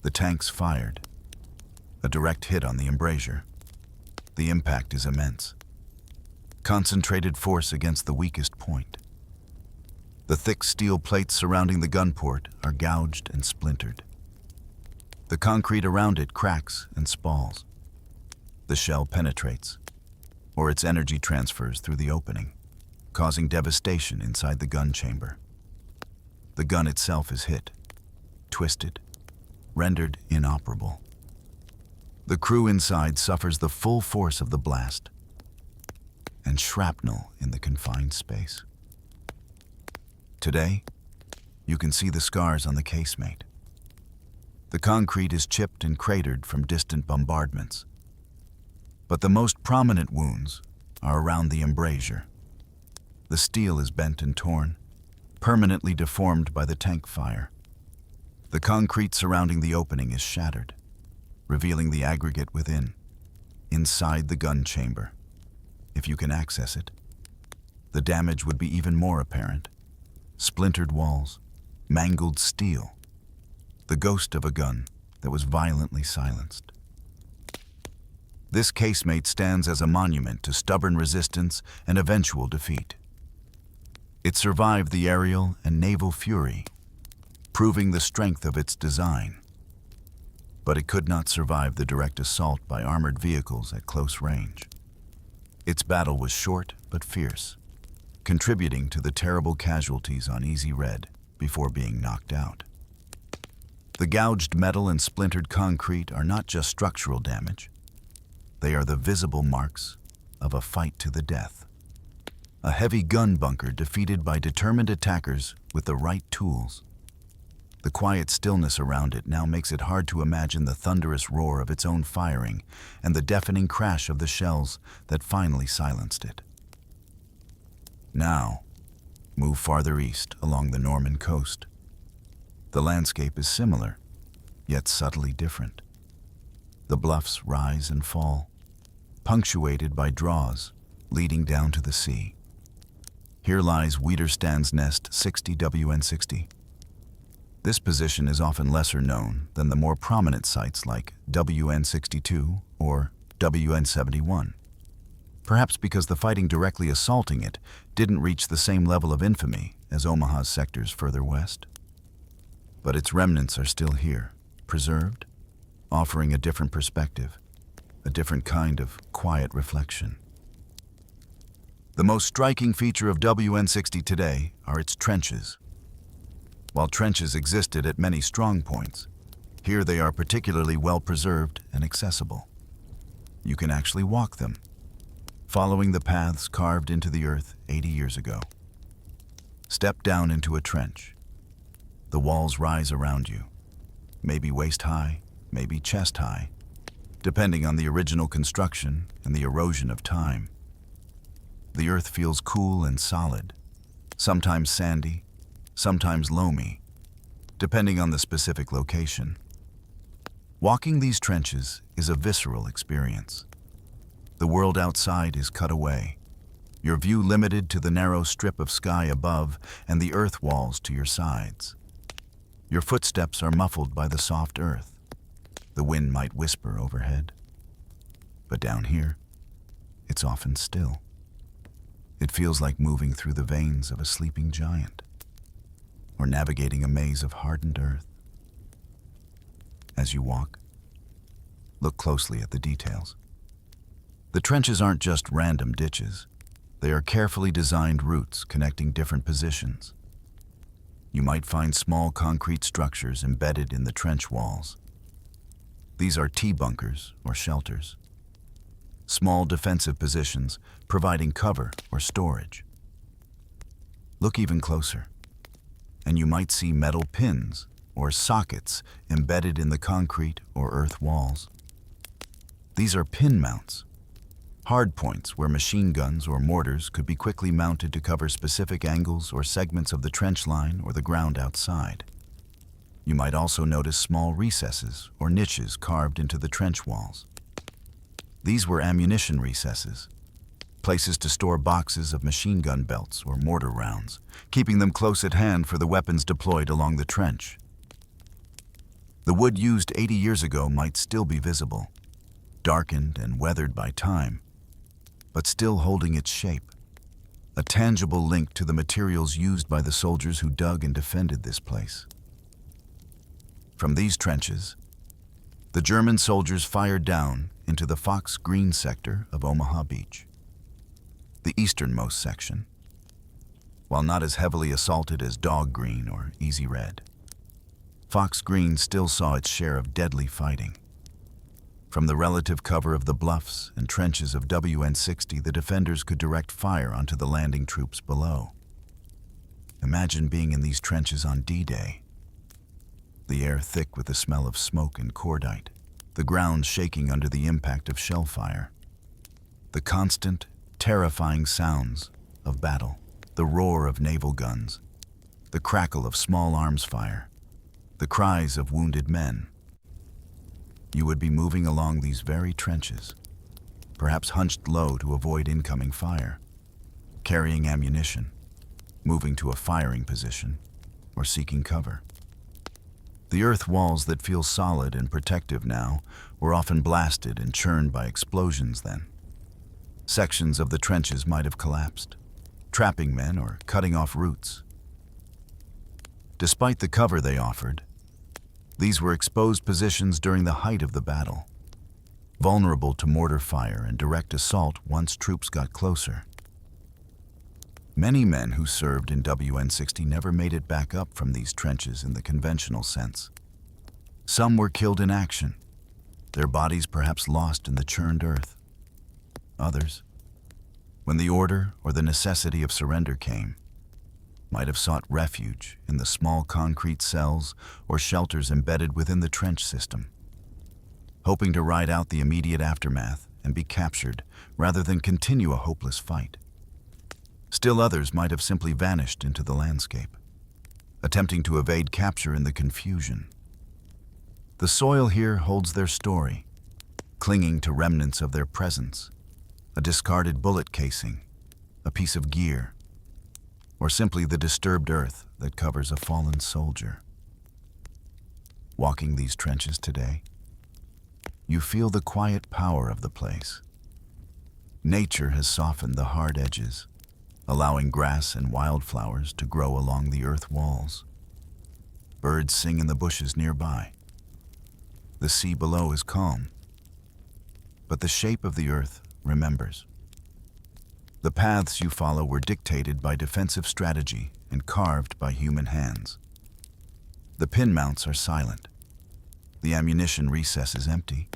The tanks fired. A direct hit on the embrasure. The impact is immense. Concentrated force against the weakest point. The thick steel plates surrounding the gun port are gouged and splintered. The concrete around it cracks and spalls. The shell penetrates, or its energy transfers through the opening, causing devastation inside the gun chamber. The gun itself is hit, twisted, rendered inoperable. The crew inside suffers the full force of the blast and shrapnel in the confined space. Today, you can see the scars on the casemate. The concrete is chipped and cratered from distant bombardments, but the most prominent wounds are around the embrasure. The steel is bent and torn, permanently deformed by the tank fire. The concrete surrounding the opening is shattered, revealing the aggregate within, inside the gun chamber. If you can access it, the damage would be even more apparent. Splintered walls, mangled steel, the ghost of a gun that was violently silenced. This casemate stands as a monument to stubborn resistance and eventual defeat. It survived the aerial and naval fury, proving the strength of its design. But it could not survive the direct assault by armored vehicles at close range. Its battle was short but fierce, contributing to the terrible casualties on Easy Red before being knocked out. The gouged metal and splintered concrete are not just structural damage. They are the visible marks of a fight to the death. A heavy gun bunker defeated by determined attackers with the right tools. The quiet stillness around it now makes it hard to imagine the thunderous roar of its own firing and the deafening crash of the shells that finally silenced it. Now, move farther east along the Norman coast. The landscape is similar, yet subtly different. The bluffs rise and fall, punctuated by draws leading down to the sea. Here lies Widerstands Nest 60 WN60. This position is often lesser known than the more prominent sites like WN62 or WN71. Perhaps because the fighting directly assaulting it didn't reach the same level of infamy as Omaha's sectors further west. But its remnants are still here, preserved, offering a different perspective, a different kind of quiet reflection. The most striking feature of WN60 today are its trenches. While trenches existed at many strong points, here they are particularly well preserved and accessible. You can actually walk them, following the paths carved into the earth 80 years ago. Step down into a trench. The walls rise around you, maybe waist high, maybe chest high, depending on the original construction and the erosion of time. The earth feels cool and solid, sometimes sandy, sometimes loamy, depending on the specific location. Walking these trenches is a visceral experience. The world outside is cut away, your view limited to the narrow strip of sky above and the earth walls to your sides. Your footsteps are muffled by the soft earth. The wind might whisper overhead. But down here, it's often still. It feels like moving through the veins of a sleeping giant, or navigating a maze of hardened earth. As you walk, look closely at the details. The trenches aren't just random ditches. They are carefully designed routes connecting different positions. You might find small concrete structures embedded in the trench walls. These are T-bunkers or shelters, small defensive positions providing cover or storage. Look even closer, and you might see metal pins or sockets embedded in the concrete or earth walls. These are pin mounts, hard points where machine guns or mortars could be quickly mounted to cover specific angles or segments of the trench line or the ground outside. You might also notice small recesses or niches carved into the trench walls. These were ammunition recesses, places to store boxes of machine gun belts or mortar rounds, keeping them close at hand for the weapons deployed along the trench. The wood used 80 years ago might still be visible, darkened and weathered by time, but still holding its shape, a tangible link to the materials used by the soldiers who dug and defended this place. From these trenches, the German soldiers fired down into the Fox Green sector of Omaha Beach, the easternmost section, while not as heavily assaulted as Dog Green or Easy Red. Fox Green still saw its share of deadly fighting. From the relative cover of the bluffs and trenches of WN-60, the defenders could direct fire onto the landing troops below. Imagine being in these trenches on D-Day. The air thick with the smell of smoke and cordite, the ground shaking under the impact of shell fire. The constant, terrifying sounds of battle, the roar of naval guns, the crackle of small arms fire, the cries of wounded men. You would be moving along these very trenches, perhaps hunched low to avoid incoming fire, carrying ammunition, moving to a firing position, or seeking cover. The earth walls that feel solid and protective now were often blasted and churned by explosions then. Sections of the trenches might have collapsed, trapping men or cutting off routes. Despite the cover they offered, these were exposed positions during the height of the battle, vulnerable to mortar fire and direct assault once troops got closer. Many men who served in WN-60 never made it back up from these trenches in the conventional sense. Some were killed in action, their bodies perhaps lost in the churned earth. Others, when the order or the necessity of surrender came, might have sought refuge in the small concrete cells or shelters embedded within the trench system, hoping to ride out the immediate aftermath and be captured rather than continue a hopeless fight. Still others might have simply vanished into the landscape, attempting to evade capture in the confusion. The soil here holds their story, clinging to remnants of their presence, a discarded bullet casing, a piece of gear, or simply the disturbed earth that covers a fallen soldier. Walking these trenches today, you feel the quiet power of the place. Nature has softened the hard edges, allowing grass and wildflowers to grow along the earth walls. Birds sing in the bushes nearby. The sea below is calm, but the shape of the earth remembers. The paths you follow were dictated by defensive strategy and carved by human hands. The pin mounts are silent. The ammunition recess is empty.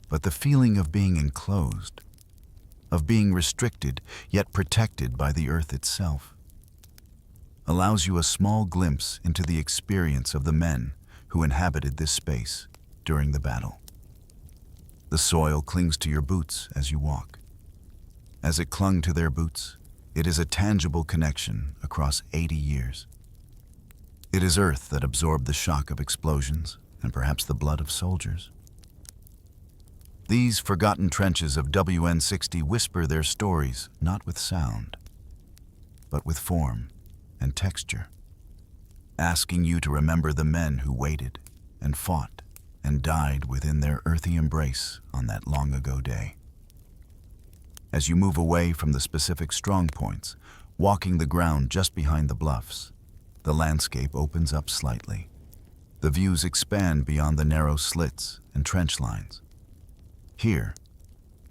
But the feeling of being enclosed, of being restricted yet protected by the earth itself, allows you a small glimpse into the experience of the men who inhabited this space during the battle. The soil clings to your boots as you walk. As it clung to their boots, it is a tangible connection across 80 years. It is earth that absorbed the shock of explosions and perhaps the blood of soldiers. These forgotten trenches of WN-60 whisper their stories not with sound, but with form and texture, asking you to remember the men who waited and fought and died within their earthy embrace on that long-ago day. As you move away from the specific strong points, walking the ground just behind the bluffs, the landscape opens up slightly. The views expand beyond the narrow slits and trench lines. Here,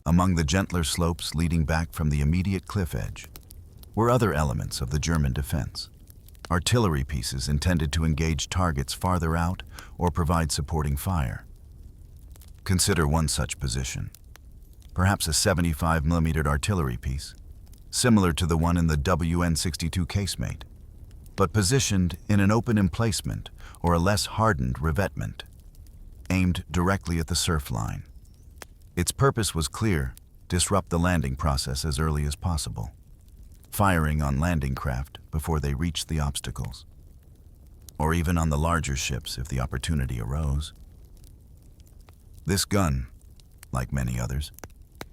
among the gentler slopes leading back from the immediate cliff edge, were other elements of the German defense. Artillery pieces intended to engage targets farther out or provide supporting fire. Consider one such position. Perhaps a 75mm artillery piece, similar to the one in the WN-62 casemate, but positioned in an open emplacement or a less hardened revetment, aimed directly at the surf line. Its purpose was clear: disrupt the landing process as early as possible, firing on landing craft before they reached the obstacles, or even on the larger ships if the opportunity arose. This gun, like many others,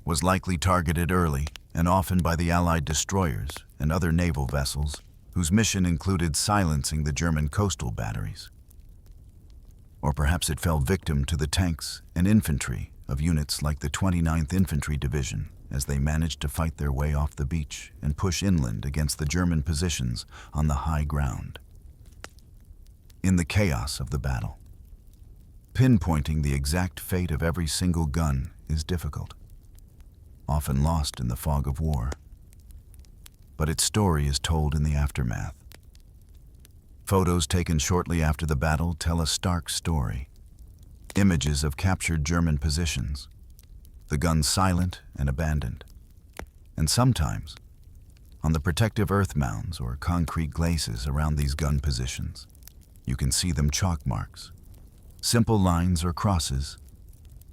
was likely targeted early and often by the Allied destroyers and other naval vessels whose mission included silencing the German coastal batteries. Or perhaps it fell victim to the tanks and infantry of units like the 29th Infantry Division as they managed to fight their way off the beach and push inland against the German positions on the high ground. In the chaos of the battle, pinpointing the exact fate of every single gun is difficult, often lost in the fog of war. But its story is told in the aftermath. Photos taken shortly after the battle tell a stark story. Images of captured German positions, the guns silent and abandoned. And sometimes, on the protective earth mounds or concrete glacis around these gun positions, you can see them chalk marks, simple lines or crosses,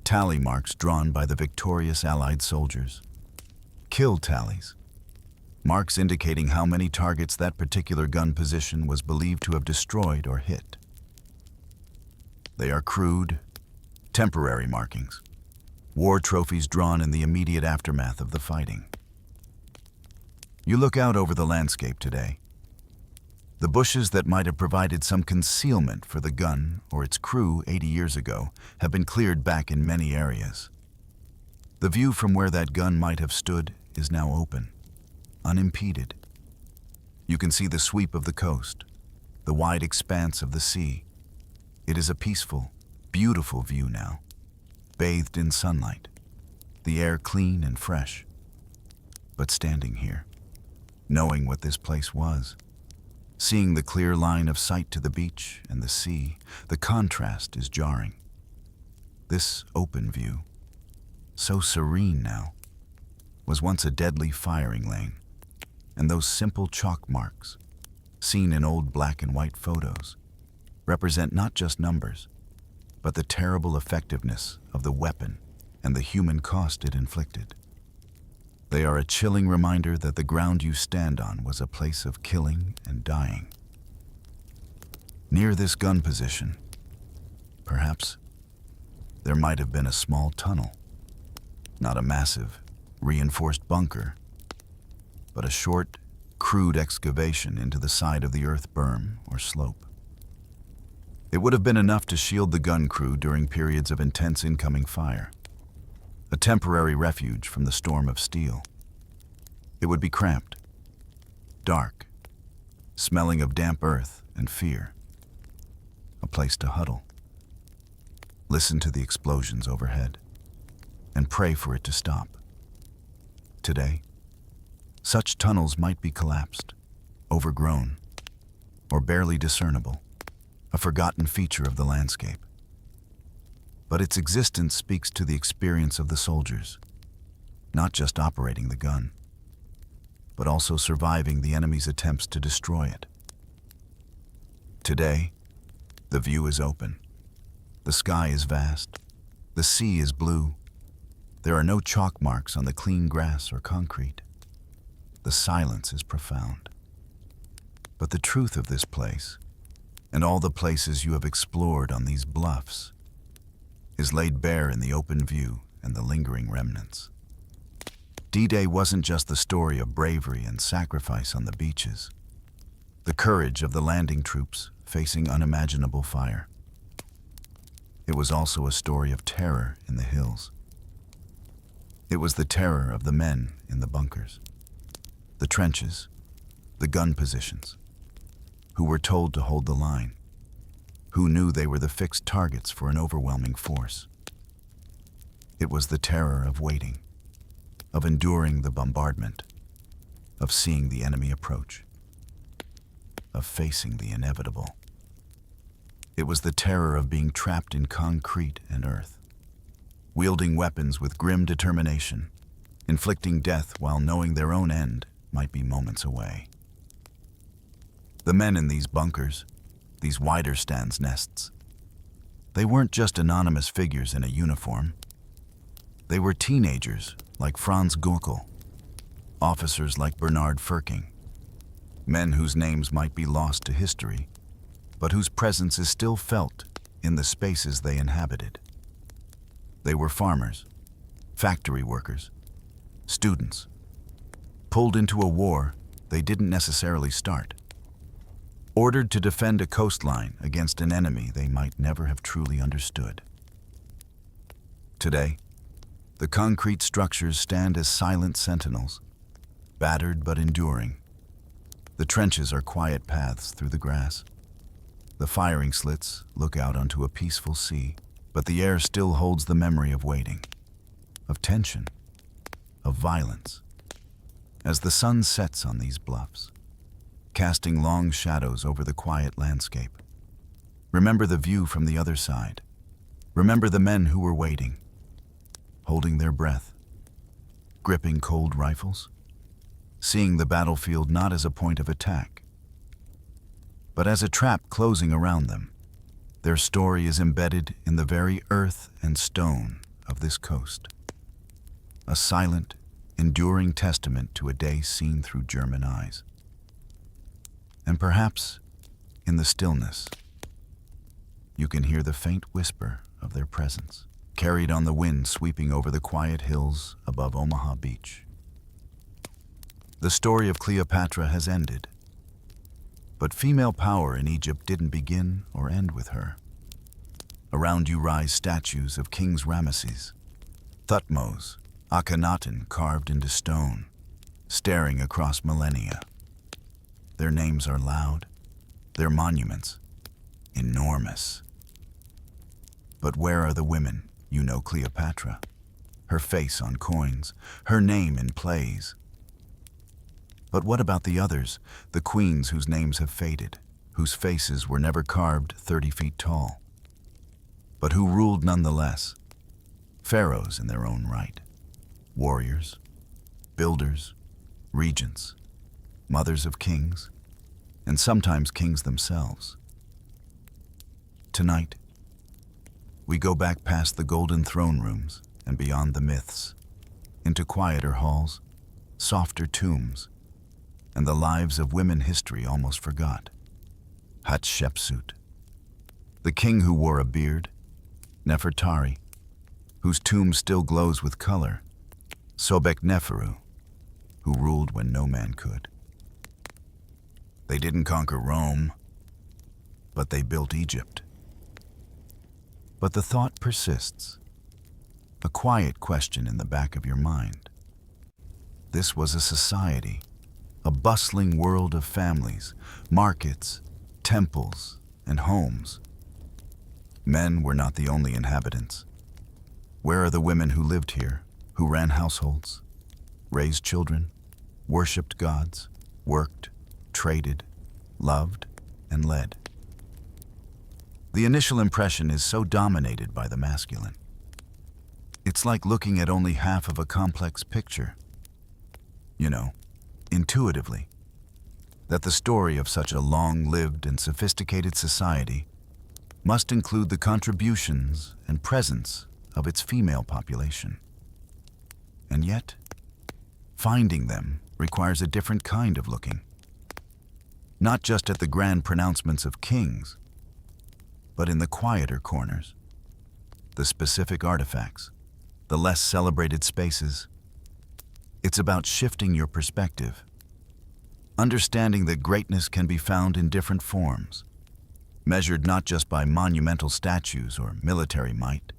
tally marks drawn by the victorious Allied soldiers, kill tallies, marks indicating how many targets that particular gun position was believed to have destroyed or hit. They are crude, temporary markings, war trophies drawn in the immediate aftermath of the fighting. You look out over the landscape today. The bushes that might have provided some concealment for the gun or its crew 80 years ago have been cleared back in many areas. The view from where that gun might have stood is now open, unimpeded. You can see the sweep of the coast, the wide expanse of the sea. It is a peaceful, beautiful view now, bathed in sunlight, the air clean and fresh. But standing here, knowing what this place was, seeing the clear line of sight to the beach and the sea, the contrast is jarring. This open view, so serene now, was once a deadly firing lane, and those simple chalk marks, seen in old black and white photos, represent not just numbers, but the terrible effectiveness of the weapon and the human cost it inflicted. They are a chilling reminder that the ground you stand on was a place of killing and dying. Near this gun position, perhaps, there might have been a small tunnel, not a massive, reinforced bunker, but a short, crude excavation into the side of the earth berm or slope. It would have been enough to shield the gun crew during periods of intense incoming fire, a temporary refuge from the storm of steel. It would be cramped, dark, smelling of damp earth and fear, a place to huddle, listen to the explosions overhead, and pray for it to stop. Today, such tunnels might be collapsed, overgrown, or barely discernible, a forgotten feature of the landscape. But its existence speaks to the experience of the soldiers, not just operating the gun, but also surviving the enemy's attempts to destroy it. Today, the view is open. The sky is vast. The sea is blue. There are no chalk marks on the clean grass or concrete. The silence is profound. But the truth of this place, and all the places you have explored on these bluffs, is laid bare in the open view and the lingering remnants. D-Day wasn't just the story of bravery and sacrifice on the beaches, the courage of the landing troops facing unimaginable fire. It was also a story of terror in the hills. It was the terror of the men in the bunkers, the trenches, the gun positions, who were told to hold the line, who knew they were the fixed targets for an overwhelming force. It was the terror of waiting, of enduring the bombardment, of seeing the enemy approach, of facing the inevitable. It was the terror of being trapped in concrete and earth, wielding weapons with grim determination, inflicting death while knowing their own end might be moments away. The men in these bunkers, these wider stands nests, they weren't just anonymous figures in a uniform. They were teenagers like Franz Gurkel, officers like Bernard Furking, men whose names might be lost to history, but whose presence is still felt in the spaces they inhabited. They were farmers, factory workers, students, pulled into a war they didn't necessarily start, ordered to defend a coastline against an enemy they might never have truly understood. Today, the concrete structures stand as silent sentinels, battered but enduring. The trenches are quiet paths through the grass. The firing slits look out onto a peaceful sea, but the air still holds the memory of waiting, of tension, of violence. As the sun sets on these bluffs, casting long shadows over the quiet landscape, remember the view from the other side. Remember the men who were waiting, holding their breath, gripping cold rifles, seeing the battlefield not as a point of attack, but as a trap closing around them. Their story is embedded in the very earth and stone of this coast, a silent, enduring testament to a day seen through German eyes. And perhaps, in the stillness, you can hear the faint whisper of their presence, carried on the wind sweeping over the quiet hills above Omaha Beach. The story of Cleopatra has ended, but female power in Egypt didn't begin or end with her. Around you rise statues of Kings Ramesses, Thutmose, Akhenaten carved into stone, staring across millennia. Their names are loud, their monuments enormous. But where are the women? You know Cleopatra, her face on coins, her name in plays. But what about the others, the queens whose names have faded, whose faces were never carved 30 feet tall, but who ruled nonetheless, pharaohs in their own right, warriors, builders, regents, mothers of kings, and sometimes kings themselves. Tonight, we go back past the golden throne rooms and beyond the myths, into quieter halls, softer tombs, and the lives of women history almost forgot. Hatshepsut, the king who wore a beard, Nefertari, whose tomb still glows with color, Sobekneferu, who ruled when no man could. They didn't conquer Rome, but they built Egypt. But the thought persists, a quiet question in the back of your mind. This was a society, a bustling world of families, markets, temples, and homes. Men were not the only inhabitants. Where are the women who lived here, who ran households, raised children, worshipped gods, worked, traded, loved, and led? The initial impression is so dominated by the masculine. It's like looking at only half of a complex picture. You know, intuitively, that the story of such a long-lived and sophisticated society must include the contributions and presence of its female population. And yet, finding them requires a different kind of looking. Not just at the grand pronouncements of kings, but in the quieter corners, the specific artifacts, the less celebrated spaces. It's about shifting your perspective, understanding that greatness can be found in different forms, measured not just by monumental statues or military might.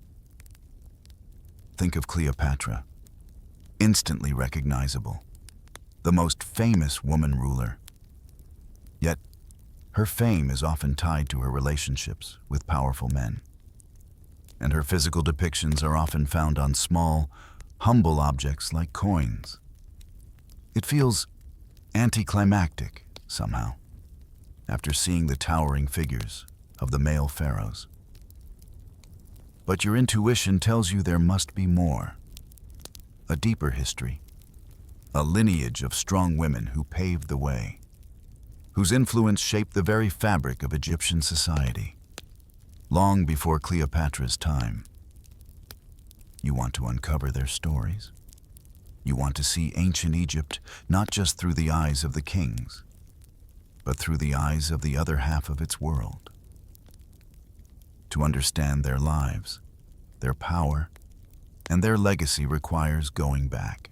Think of Cleopatra, instantly recognizable, the most famous woman ruler. Yet, her fame is often tied to her relationships with powerful men, and her physical depictions are often found on small, humble objects like coins. It feels anticlimactic, somehow, after seeing the towering figures of the male pharaohs. But your intuition tells you there must be more, a deeper history, a lineage of strong women who paved the way, whose influence shaped the very fabric of Egyptian society, long before Cleopatra's time. You want to uncover their stories? You want to see ancient Egypt not just through the eyes of the kings, but through the eyes of the other half of its world. To understand their lives, their power, and their legacy requires going back,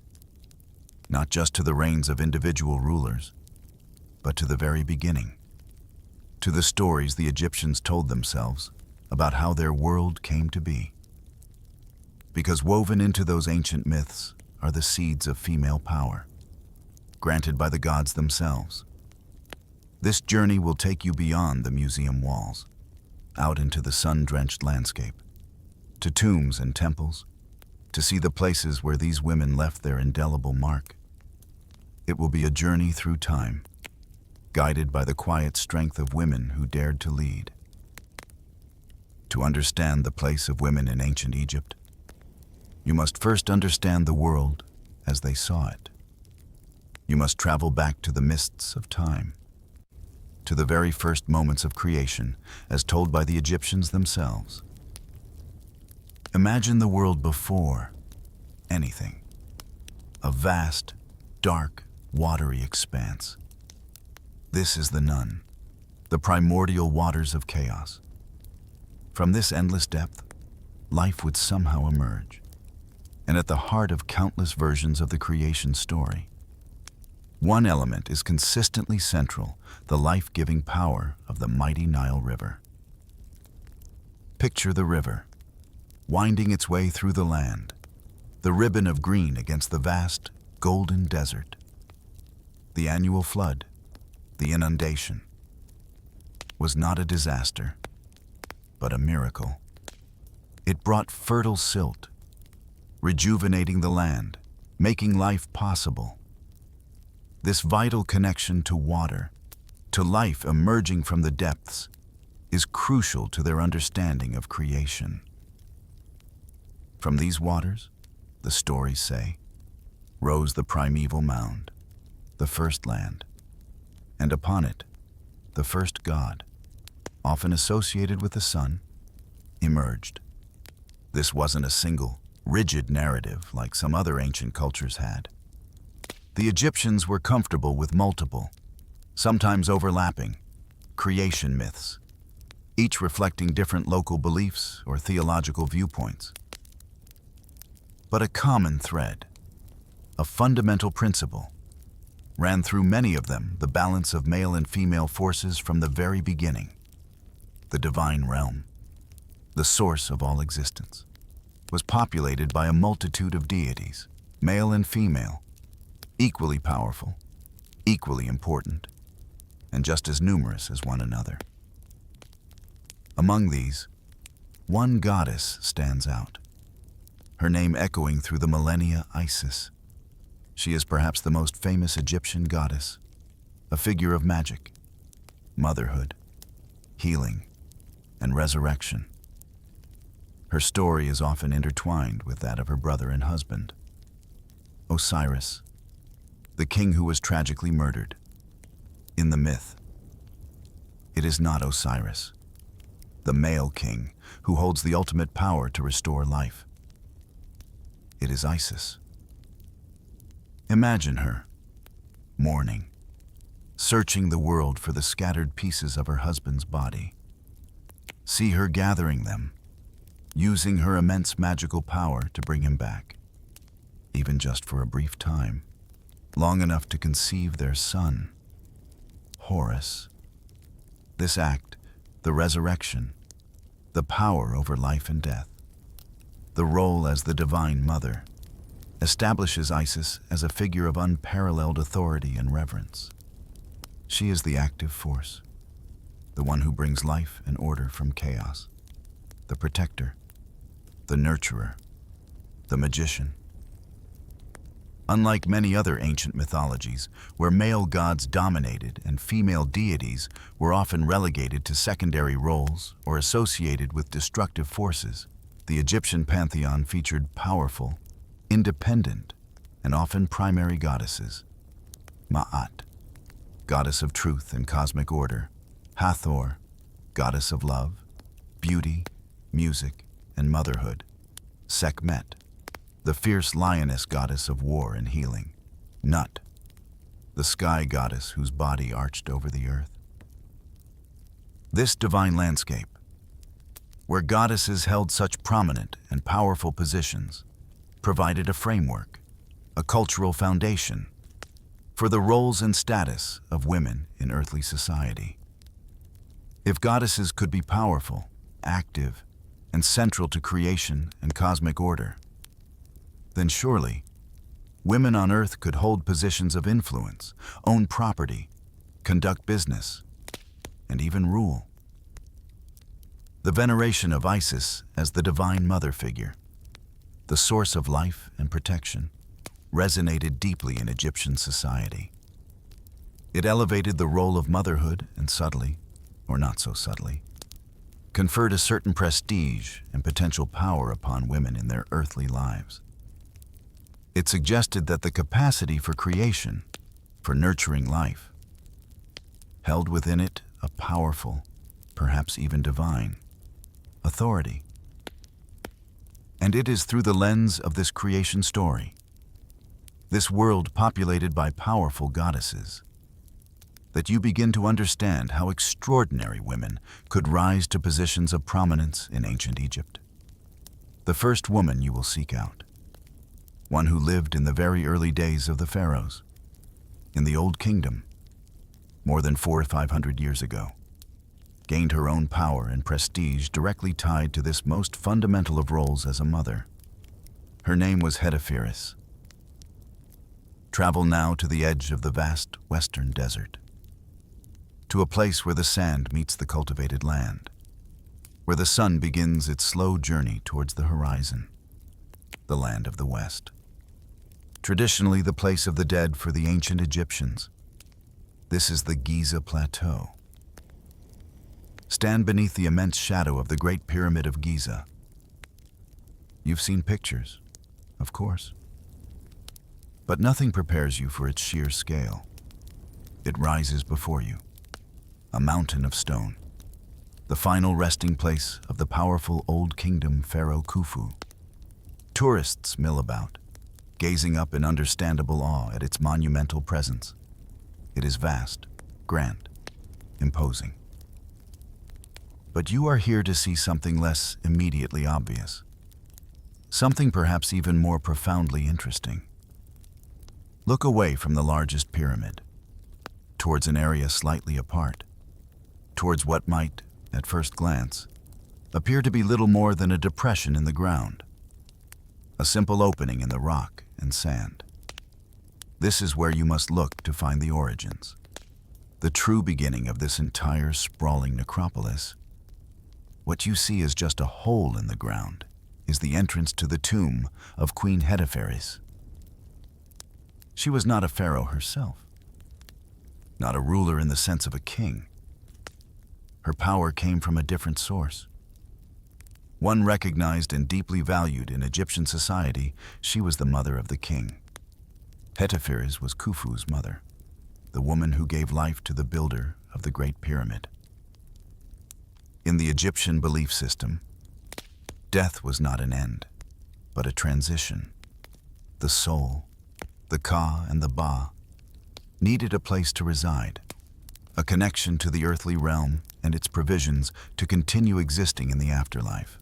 not just to the reigns of individual rulers, but to the very beginning, to the stories the Egyptians told themselves about how their world came to be. Because woven into those ancient myths are the seeds of female power, granted by the gods themselves. This journey will take you beyond the museum walls, out into the sun-drenched landscape, to tombs and temples, to see the places where these women left their indelible mark. It will be a journey through time, guided by the quiet strength of women who dared to lead. To understand the place of women in ancient Egypt, you must first understand the world as they saw it. You must travel back to the mists of time, to the very first moments of creation as told by the Egyptians themselves. Imagine the world before anything, a vast, dark, watery expanse. This is the Nun, the primordial waters of chaos. From this endless depth, life would somehow emerge, and at the heart of countless versions of the creation story, one element is consistently central: the life-giving power of the mighty Nile River. Picture the river, winding its way through the land, the ribbon of green against the vast, golden desert. The annual flood, the inundation, was not a disaster, but a miracle. It brought fertile silt, rejuvenating the land, making life possible. This vital connection to water, to life emerging from the depths, is crucial to their understanding of creation. From these waters, the stories say, rose the primeval mound, the first land, and upon it, the first god, often associated with the sun, emerged. This wasn't a single, rigid narrative like some other ancient cultures had. The Egyptians were comfortable with multiple, sometimes overlapping, creation myths, each reflecting different local beliefs or theological viewpoints. But a common thread, a fundamental principle, ran through many of them: the balance of male and female forces from the very beginning. The divine realm, the source of all existence, was populated by a multitude of deities, male and female, equally powerful, equally important, and just as numerous as one another. Among these, one goddess stands out, her name echoing through the millennia: Isis. She is perhaps the most famous Egyptian goddess, a figure of magic, motherhood, healing, and resurrection. Her story is often intertwined with that of her brother and husband, Osiris, the king who was tragically murdered. In the myth, it is not Osiris, the male king, who holds the ultimate power to restore life. It is Isis. Imagine her, mourning, searching the world for the scattered pieces of her husband's body. See her gathering them, using her immense magical power to bring him back, even just for a brief time, long enough to conceive their son, Horus. This act, the resurrection, the power over life and death, the role as the divine mother, establishes Isis as a figure of unparalleled authority and reverence. She is the active force, the one who brings life and order from chaos, the protector, the nurturer, the magician. Unlike many other ancient mythologies, where male gods dominated and female deities were often relegated to secondary roles or associated with destructive forces, the Egyptian pantheon featured powerful, independent, and often primary goddesses. Ma'at, goddess of truth and cosmic order. Hathor, goddess of love, beauty, music, and motherhood. Sekhmet, the fierce lioness goddess of war and healing. Nut, the sky goddess whose body arched over the earth. This divine landscape, where goddesses held such prominent and powerful positions, provided a framework, a cultural foundation, for the roles and status of women in earthly society. If goddesses could be powerful, active, and central to creation and cosmic order, then surely women on Earth could hold positions of influence, own property, conduct business, and even rule. The veneration of Isis as the divine mother figure, the source of life and protection, resonated deeply in Egyptian society. It elevated the role of motherhood and subtly, or not so subtly, conferred a certain prestige and potential power upon women in their earthly lives. It suggested that the capacity for creation, for nurturing life, held within it a powerful, perhaps even divine, authority. And it is through the lens of this creation story, this world populated by powerful goddesses, that you begin to understand how extraordinary women could rise to positions of prominence in ancient Egypt. The first woman you will seek out, one who lived in the very early days of the pharaohs, in the Old Kingdom, more than 400 or 500 years ago, gained her own power and prestige directly tied to this most fundamental of roles as a mother. Her name was Hetepheres. Travel now to the edge of the vast western desert, to a place where the sand meets the cultivated land, where the sun begins its slow journey towards the horizon, the land of the West. Traditionally the place of the dead for the ancient Egyptians, this is the Giza Plateau. Stand beneath the immense shadow of the Great Pyramid of Giza. You've seen pictures, of course, but nothing prepares you for its sheer scale. It rises before you, a mountain of stone, the final resting place of the powerful Old Kingdom pharaoh Khufu. Tourists mill about, gazing up in understandable awe at its monumental presence. It is vast, grand, imposing. But you are here to see something less immediately obvious, something perhaps even more profoundly interesting. Look away from the largest pyramid, towards an area slightly apart, towards what might, at first glance, appear to be little more than a depression in the ground, a simple opening in the rock and sand. This is where you must look to find the origins, the true beginning of this entire sprawling necropolis. What you see is just a hole in the ground, is the entrance to the tomb of Queen Hetepheres. She was not a pharaoh herself, not a ruler in the sense of a king. Her power came from a different source. One recognized and deeply valued in Egyptian society, she was the mother of the king. Hetepheres was Khufu's mother, the woman who gave life to the builder of the Great Pyramid. In the Egyptian belief system, death was not an end, but a transition. The soul, the Ka and the Ba, needed a place to reside, a connection to the earthly realm and its provisions to continue existing in the afterlife.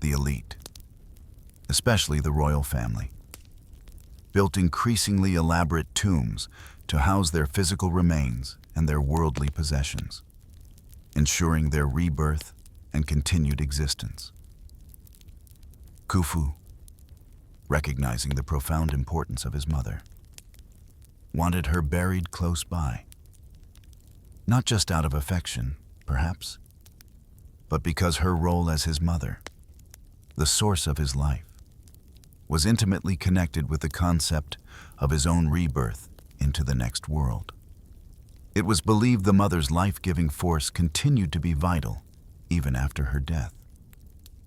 The elite, especially the royal family, built increasingly elaborate tombs to house their physical remains and their worldly possessions, ensuring their rebirth and continued existence. Khufu, recognizing the profound importance of his mother, wanted her buried close by, not just out of affection, perhaps, but because her role as his mother, the source of his life, was intimately connected with the concept of his own rebirth into the next world. It was believed the mother's life-giving force continued to be vital even after her death,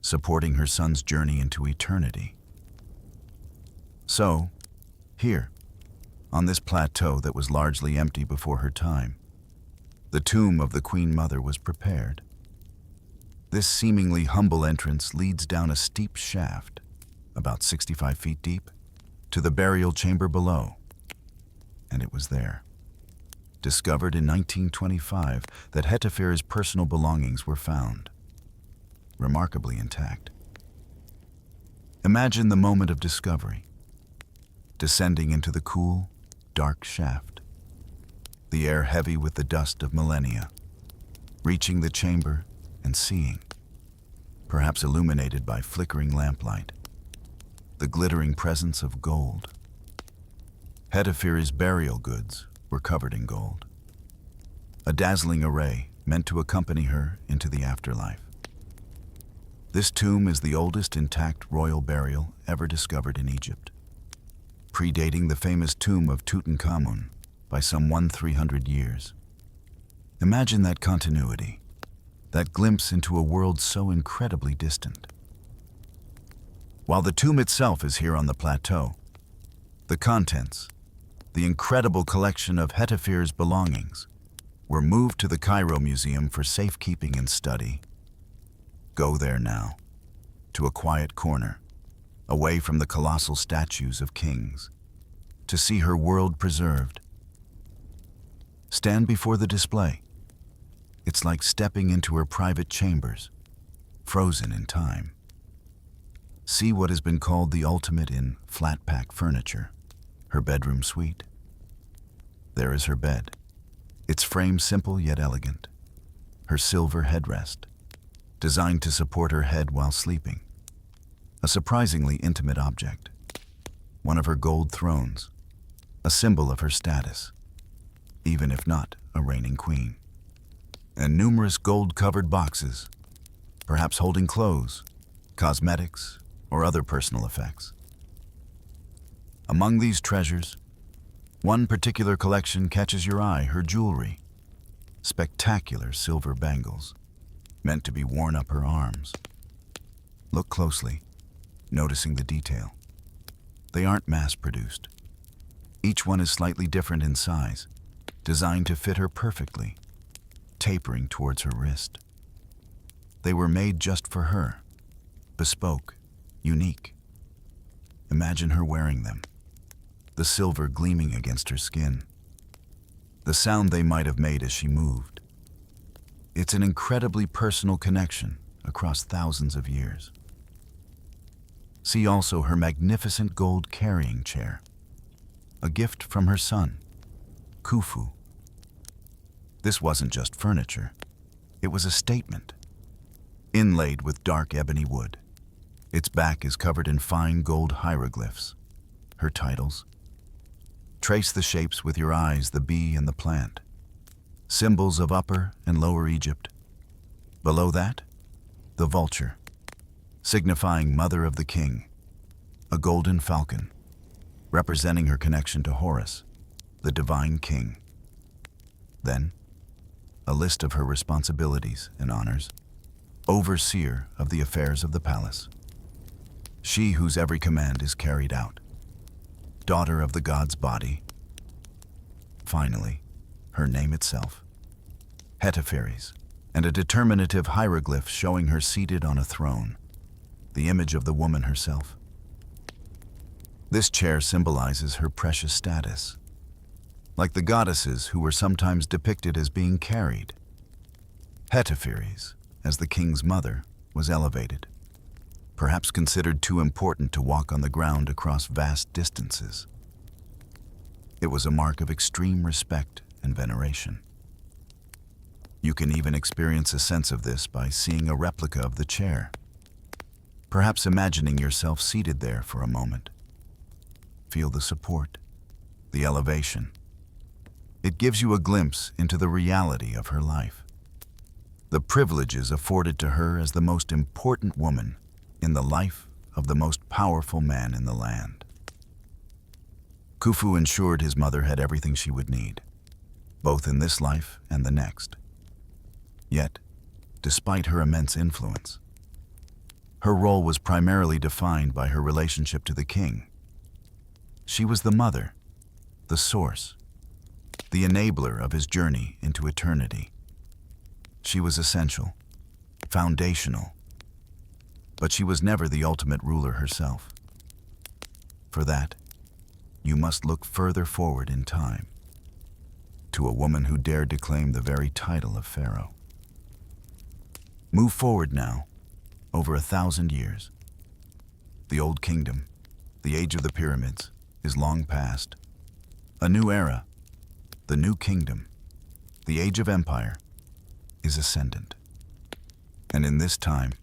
supporting her son's journey into eternity. So, here, on this plateau that was largely empty before her time, the tomb of the Queen Mother was prepared. This seemingly humble entrance leads down a steep shaft, about 65 feet deep, to the burial chamber below. And it was there, discovered in 1925, that Heteferi's personal belongings were found, remarkably intact. Imagine the moment of discovery, descending into the cool, dark shaft, the air heavy with the dust of millennia, reaching the chamber and seeing, perhaps illuminated by flickering lamplight, the glittering presence of gold. Heteferi's burial goods were covered in gold, a dazzling array meant to accompany her into the afterlife. This tomb is the oldest intact royal burial ever discovered in Egypt, predating the famous tomb of Tutankhamun by some 1,300 years. Imagine that continuity, that glimpse into a world so incredibly distant. While the tomb itself is here on the plateau, the contents, the incredible collection of Heteferi's belongings, were moved to the Cairo Museum for safekeeping and study. Go there now, to a quiet corner, away from the colossal statues of kings, to see her world preserved. Stand before the display. It's like stepping into her private chambers, frozen in time. See what has been called the ultimate in flat-pack furniture, her bedroom suite. There is her bed, its frame simple yet elegant, her silver headrest, designed to support her head while sleeping, a surprisingly intimate object, one of her gold thrones, a symbol of her status, even if not a reigning queen, and numerous gold-covered boxes, perhaps holding clothes, cosmetics, or other personal effects. Among these treasures, one particular collection catches your eye: her jewelry, spectacular silver bangles, meant to be worn up her arms. Look closely, noticing the detail. They aren't mass-produced. Each one is slightly different in size, designed to fit her perfectly, tapering towards her wrist. They were made just for her, bespoke, unique. Imagine her wearing them, the silver gleaming against her skin, the sound they might have made as she moved. It's an incredibly personal connection across thousands of years. See also her magnificent gold carrying chair, a gift from her son, Khufu. This wasn't just furniture, it was a statement, inlaid with dark ebony wood. Its back is covered in fine gold hieroglyphs, her titles. Trace the shapes with your eyes: the bee and the plant, symbols of Upper and Lower Egypt. Below that, the vulture, signifying Mother of the King, a golden falcon, representing her connection to Horus, the divine king. Then, a list of her responsibilities and honors: overseer of the affairs of the palace, she whose every command is carried out, daughter of the god's body. Finally, her name itself, Heteferi's, and a determinative hieroglyph showing her seated on a throne, the image of the woman herself. This chair symbolizes her precious status. Like the goddesses who were sometimes depicted as being carried, Heteferi's, as the king's mother, was elevated, perhaps considered too important to walk on the ground across vast distances. It was a mark of extreme respect and veneration. You can even experience a sense of this by seeing a replica of the chair, perhaps imagining yourself seated there for a moment. Feel the support, the elevation. It gives you a glimpse into the reality of her life, the privileges afforded to her as the most important woman in the life of the most powerful man in the land. Khufu ensured his mother had everything she would need, both in this life and the next. Yet, despite her immense influence, her role was primarily defined by her relationship to the king, She was the mother, the source, the enabler of his journey into eternity. She was essential, foundational, but she was never the ultimate ruler herself. For that, you must look further forward in time, to a woman who dared to claim the very title of Pharaoh. Move forward now, over 1,000 years. The old kingdom, the age of the pyramids, is long past. A new era, the new kingdom, the age of empire, is ascendant. And in this time,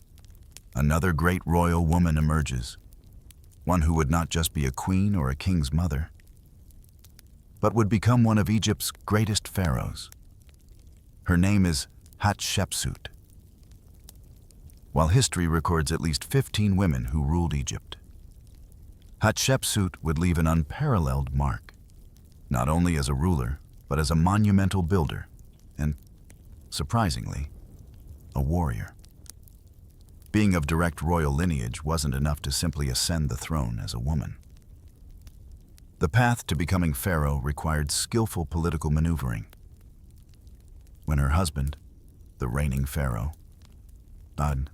another great royal woman emerges, one who would not just be a queen or a king's mother, but would become one of Egypt's greatest pharaohs. Her name is Hatshepsut. While history records at least 15 women who ruled Egypt, Hatshepsut would leave an unparalleled mark, not only as a ruler, but as a monumental builder, and, surprisingly, a warrior. Being of direct royal lineage wasn't enough to simply ascend the throne as a woman. The path to becoming pharaoh required skillful political maneuvering. When her husband, the reigning pharaoh, died,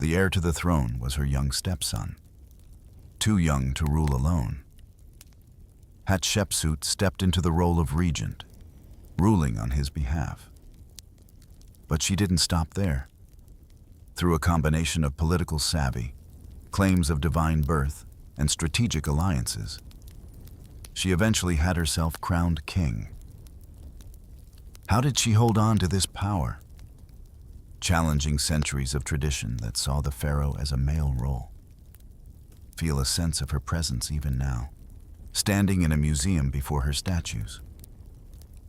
the heir to the throne was her young stepson, too young to rule alone. Hatshepsut stepped into the role of regent, ruling on his behalf. But she didn't stop there. Through a combination of political savvy, claims of divine birth, and strategic alliances, she eventually had herself crowned king. How did she hold on to this power? Challenging centuries of tradition that saw the pharaoh as a male role. Feel a sense of her presence even now, standing in a museum before her statues.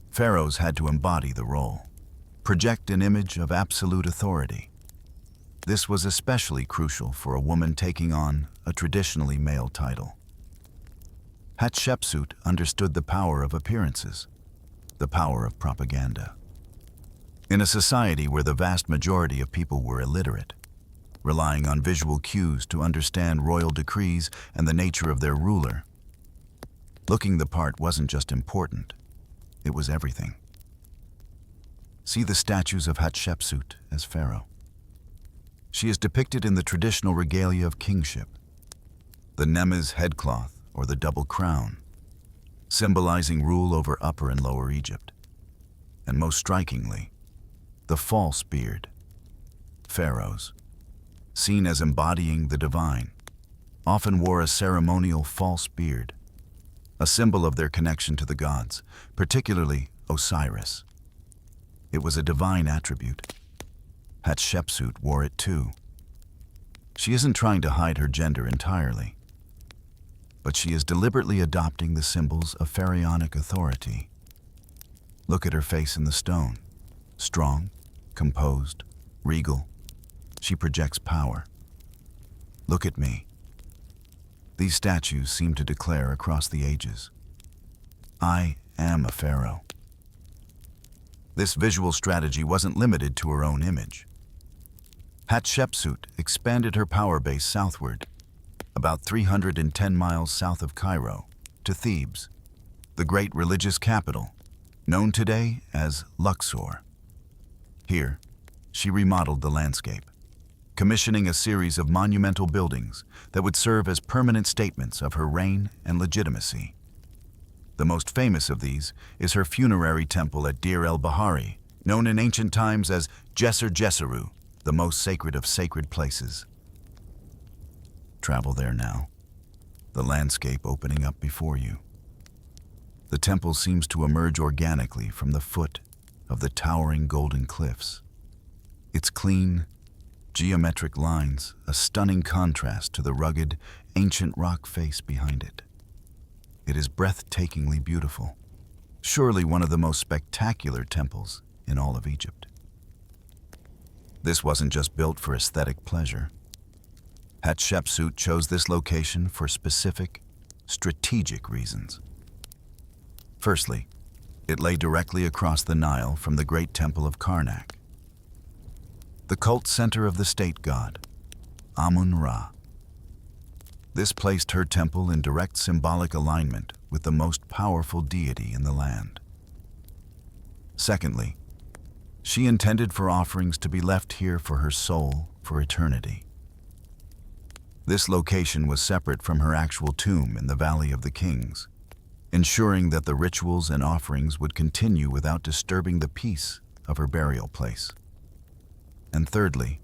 Pharaohs had to embody the role, project an image of absolute authority. This was especially crucial for a woman taking on a traditionally male title. Hatshepsut understood the power of appearances, the power of propaganda. In a society where the vast majority of people were illiterate, relying on visual cues to understand royal decrees and the nature of their ruler, looking the part wasn't just important, it was everything. See the statues of Hatshepsut as pharaoh. She is depicted in the traditional regalia of kingship, the Nemes headcloth or the double crown, symbolizing rule over Upper and Lower Egypt, and most strikingly, the false beard, pharaohs, seen as embodying the divine, often wore a ceremonial false beard, a symbol of their connection to the gods, particularly Osiris. It was a divine attribute. Hatshepsut wore it too. She isn't trying to hide her gender entirely, but she is deliberately adopting the symbols of pharaonic authority. Look at her face in the stone. Strong, composed, regal. She projects power. Look at me. These statues seem to declare across the ages, I am a pharaoh. This visual strategy wasn't limited to her own image. Hatshepsut expanded her power base southward, about 310 miles south of Cairo, to Thebes, the great religious capital, known today as Luxor. Here, she remodeled the landscape, commissioning a series of monumental buildings that would serve as permanent statements of her reign and legitimacy. The most famous of these is her funerary temple at Deir el-Bahari, known in ancient times as Djeser Djeseru, the most sacred of sacred places. Travel there now, the landscape opening up before you. The temple seems to emerge organically from the foot of the towering golden cliffs. Its clean, geometric lines, a stunning contrast to the rugged, ancient rock face behind it. It is breathtakingly beautiful, surely one of the most spectacular temples in all of Egypt. This wasn't just built for aesthetic pleasure. Hatshepsut chose this location for specific, strategic reasons. Firstly, it lay directly across the Nile from the great temple of Karnak, the cult center of the state god, Amun-Ra. This placed her temple in direct symbolic alignment with the most powerful deity in the land. Secondly, she intended for offerings to be left here for her soul for eternity. This location was separate from her actual tomb in the Valley of the Kings, ensuring that the rituals and offerings would continue without disturbing the peace of her burial place. And thirdly,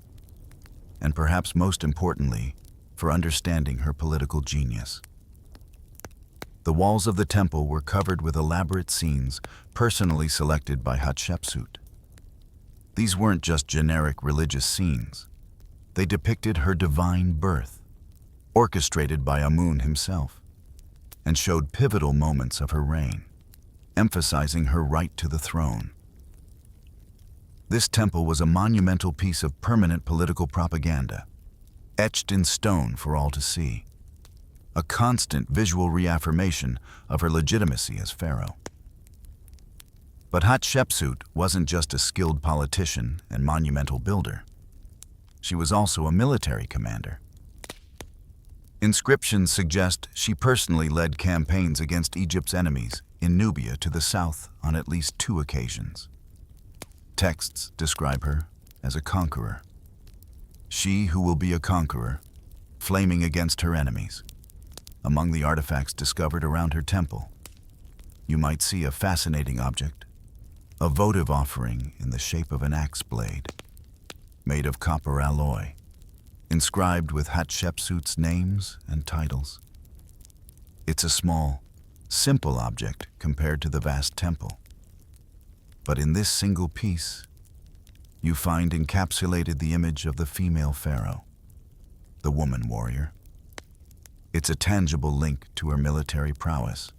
and perhaps most importantly, for understanding her political genius. The walls of the temple were covered with elaborate scenes personally selected by Hatshepsut. These weren't just generic religious scenes. They depicted her divine birth, orchestrated by Amun himself, and showed pivotal moments of her reign, emphasizing her right to the throne. This temple was a monumental piece of permanent political propaganda, etched in stone for all to see, a constant visual reaffirmation of her legitimacy as pharaoh. But Hatshepsut wasn't just a skilled politician and monumental builder. She was also a military commander. Inscriptions suggest she personally led campaigns against Egypt's enemies in Nubia to the south on at least 2 occasions. Texts describe her as a conqueror. She who will be a conqueror, flaming against her enemies. Among the artifacts discovered around her temple, you might see a fascinating object, a votive offering in the shape of an axe blade, made of copper alloy, inscribed with Hatshepsut's names and titles. It's a small, simple object compared to the vast temple. But in this single piece, you find encapsulated the image of the female pharaoh, the woman warrior. It's a tangible link to her military prowess,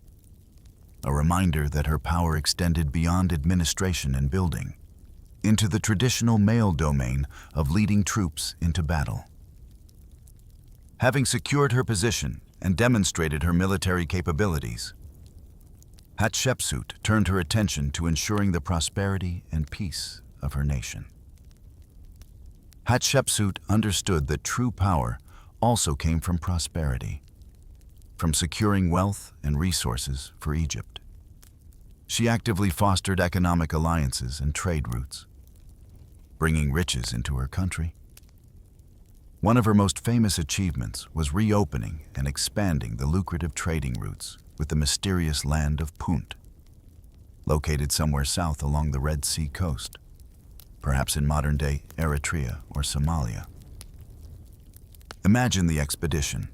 a reminder that her power extended beyond administration and building, into the traditional male domain of leading troops into battle. Having secured her position and demonstrated her military capabilities, Hatshepsut turned her attention to ensuring the prosperity and peace of her nation. Hatshepsut understood that true power also came from prosperity, from securing wealth and resources for Egypt. She actively fostered economic alliances and trade routes, bringing riches into her country. One of her most famous achievements was reopening and expanding the lucrative trading routes with the mysterious land of Punt, located somewhere south along the Red Sea coast, perhaps in modern-day Eritrea or Somalia. Imagine the expedition.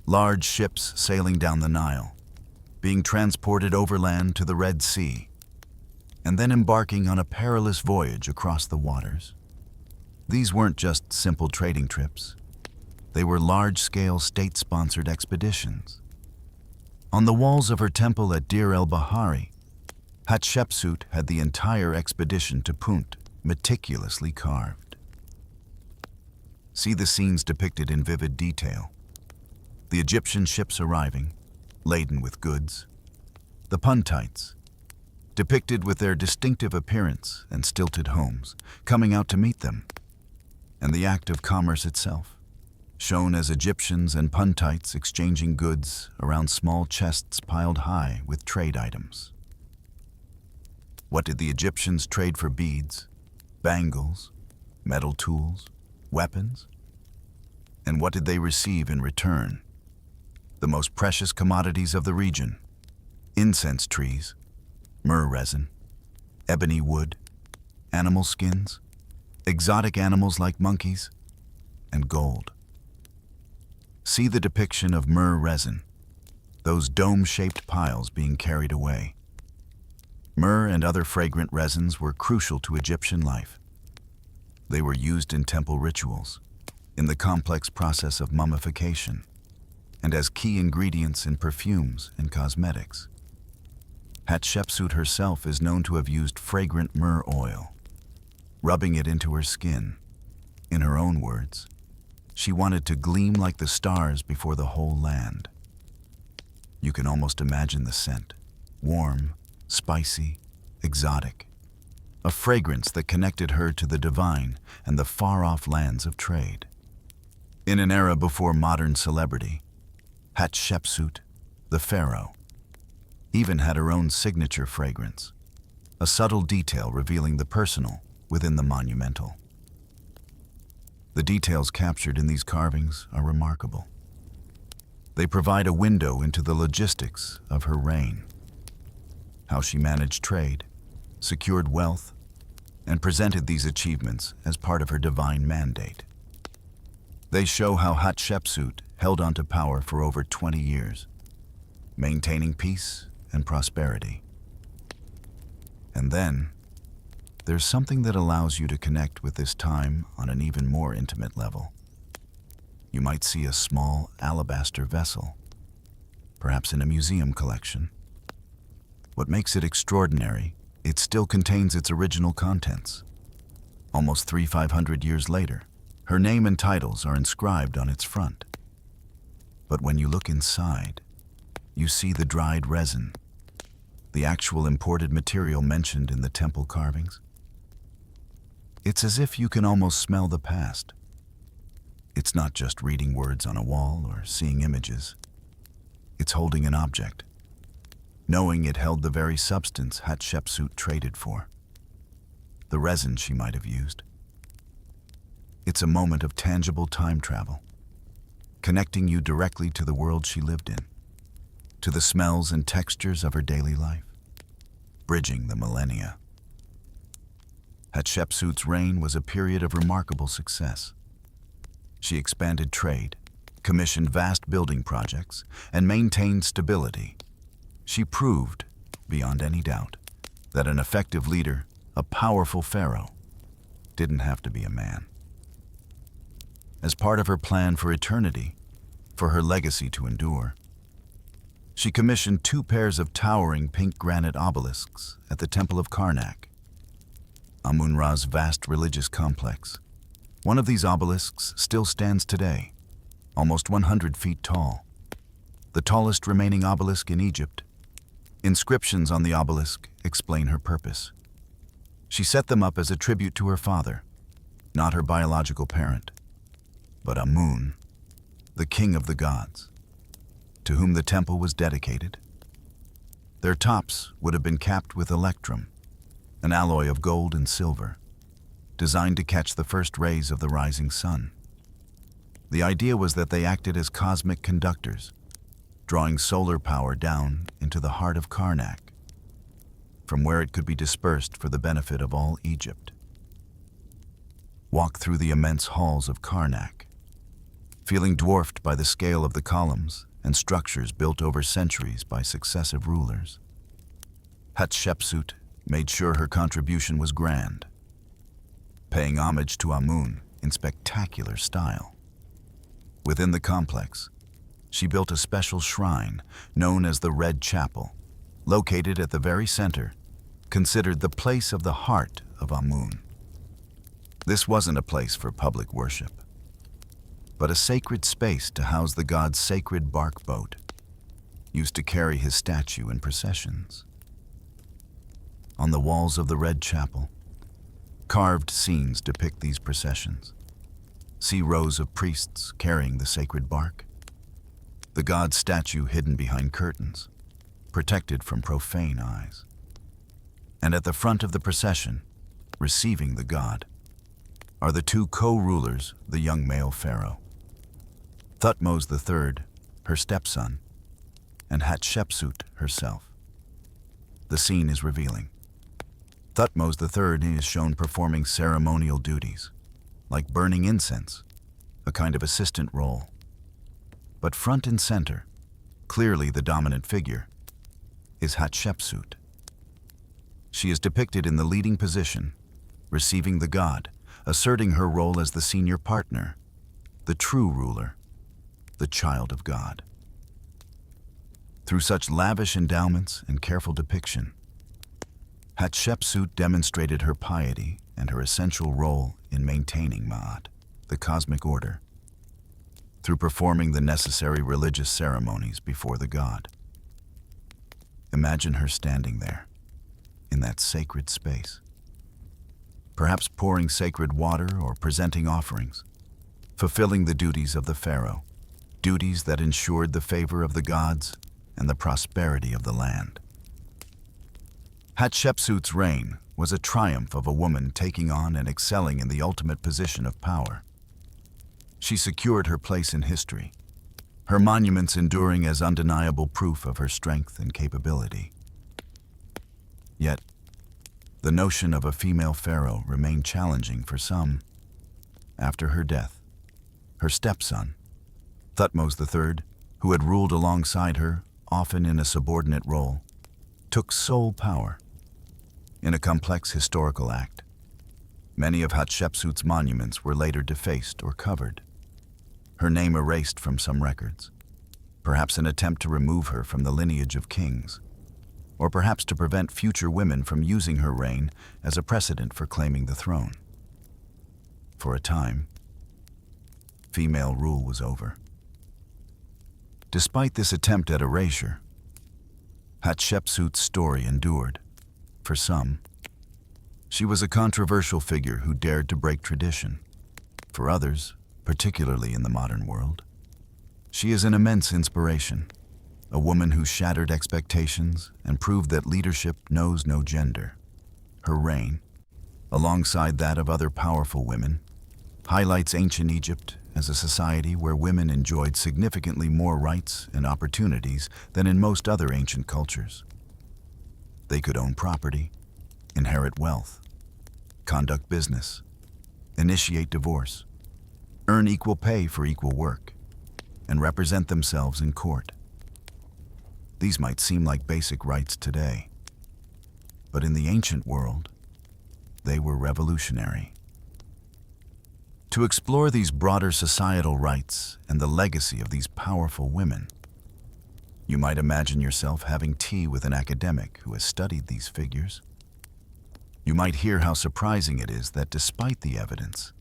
Large ships sailing down the Nile, being transported overland to the Red Sea, and then embarking on a perilous voyage across the waters. These weren't just simple trading trips. They were large-scale state-sponsored expeditions. On the walls of her temple at Deir el-Bahari, Hatshepsut had the entire expedition to Punt meticulously carved. See the scenes depicted in vivid detail. The Egyptian ships arriving, laden with goods. The Puntites, depicted with their distinctive appearance and stilted homes, coming out to meet them. And the act of commerce itself, shown as Egyptians and Puntites exchanging goods around small chests piled high with trade items. What did the Egyptians trade for? Beads, bangles, metal tools, weapons? And what did they receive in return? The most precious commodities of the region: incense trees, myrrh resin, ebony wood, animal skins, exotic animals like monkeys, and gold. See the depiction of myrrh resin, those dome-shaped piles being carried away. Myrrh and other fragrant resins were crucial to Egyptian life. They were used in temple rituals, in the complex process of mummification, and as key ingredients in perfumes and cosmetics. Hatshepsut herself is known to have used fragrant myrrh oil, rubbing it into her skin. In her own words, she wanted to gleam like the stars before the whole land. You can almost imagine the scent, warm, spicy, exotic, a fragrance that connected her to the divine and the far-off lands of trade. In an era before modern celebrity, Hatshepsut, the pharaoh, even had her own signature fragrance, a subtle detail revealing the personal within the monumental. The details captured in these carvings are remarkable. They provide a window into the logistics of her reign, how she managed trade, secured wealth, and presented these achievements as part of her divine mandate. They show how Hatshepsut held onto power for over 20 years, maintaining peace and prosperity. And then, there's something that allows you to connect with this time on an even more intimate level. You might see a small alabaster vessel, perhaps in a museum collection. What makes it extraordinary, it still contains its original contents. Almost 500 years later, her name and titles are inscribed on its front. But when you look inside, you see the dried resin, the actual imported material mentioned in the temple carvings. It's as if you can almost smell the past. It's not just reading words on a wall or seeing images. It's holding an object, knowing it held the very substance Hatshepsut traded for, the resin she might have used. It's a moment of tangible time travel, connecting you directly to the world she lived in, to the smells and textures of her daily life, bridging the millennia. Hatshepsut's reign was a period of remarkable success. She expanded trade, commissioned vast building projects, and maintained stability. She proved, beyond any doubt, that an effective leader, a powerful pharaoh, didn't have to be a man. As part of her plan for eternity, for her legacy to endure, she commissioned 2 pairs of towering pink granite obelisks at the Temple of Karnak, Amun-Ra's vast religious complex. One of these obelisks still stands today, almost 100 feet tall, the tallest remaining obelisk in Egypt. Inscriptions on the obelisk explain her purpose. She set them up as a tribute to her father, not her biological parent, but Amun, the king of the gods, to whom the temple was dedicated. Their tops would have been capped with electrum, an alloy of gold and silver, designed to catch the first rays of the rising sun. The idea was that they acted as cosmic conductors, drawing solar power down into the heart of Karnak, from where it could be dispersed for the benefit of all Egypt. Walk through the immense halls of Karnak, feeling dwarfed by the scale of the columns and structures built over centuries by successive rulers. Hatshepsut made sure her contribution was grand, paying homage to Amun in spectacular style. Within the complex, she built a special shrine known as the Red Chapel, located at the very center, considered the place of the heart of Amun. This wasn't a place for public worship, but a sacred space to house the god's sacred bark boat, used to carry his statue in processions. On the walls of the Red Chapel, carved scenes depict these processions. See rows of priests carrying the sacred bark, the god's statue hidden behind curtains, protected from profane eyes. And at the front of the procession, receiving the god, are the 2 co-rulers, the young male pharaoh, Thutmose III, her stepson, and Hatshepsut herself. The scene is revealing. Thutmose III is shown performing ceremonial duties, like burning incense, a kind of assistant role. But front and center, clearly the dominant figure, is Hatshepsut. She is depicted in the leading position, receiving the god, asserting her role as the senior partner, the true ruler, the child of God. Through such lavish endowments and careful depiction, Hatshepsut demonstrated her piety and her essential role in maintaining Ma'at, the cosmic order, through performing the necessary religious ceremonies before the god. Imagine her standing there, in that sacred space, perhaps pouring sacred water or presenting offerings, fulfilling the duties of the pharaoh, duties that ensured the favor of the gods and the prosperity of the land. Hatshepsut's reign was a triumph of a woman taking on and excelling in the ultimate position of power. She secured her place in history, her monuments enduring as undeniable proof of her strength and capability. Yet, the notion of a female pharaoh remained challenging for some. After her death, her stepson, Thutmose III, who had ruled alongside her, often in a subordinate role, took sole power. In a complex historical act, many of Hatshepsut's monuments were later defaced or covered, her name erased from some records, perhaps an attempt to remove her from the lineage of kings, or perhaps to prevent future women from using her reign as a precedent for claiming the throne. For a time, female rule was over. Despite this attempt at erasure, Hatshepsut's story endured. For some, she was a controversial figure who dared to break tradition. For others, particularly in the modern world, she is an immense inspiration, a woman who shattered expectations and proved that leadership knows no gender. Her reign, alongside that of other powerful women, highlights ancient Egypt as a society where women enjoyed significantly more rights and opportunities than in most other ancient cultures. They could own property, inherit wealth, conduct business, initiate divorce, earn equal pay for equal work, and represent themselves in court. These might seem like basic rights today, but in the ancient world, they were revolutionary. To explore these broader societal rights and the legacy of these powerful women, you might imagine yourself having tea with an academic who has studied these figures. You might hear how surprising it is that despite the evidence,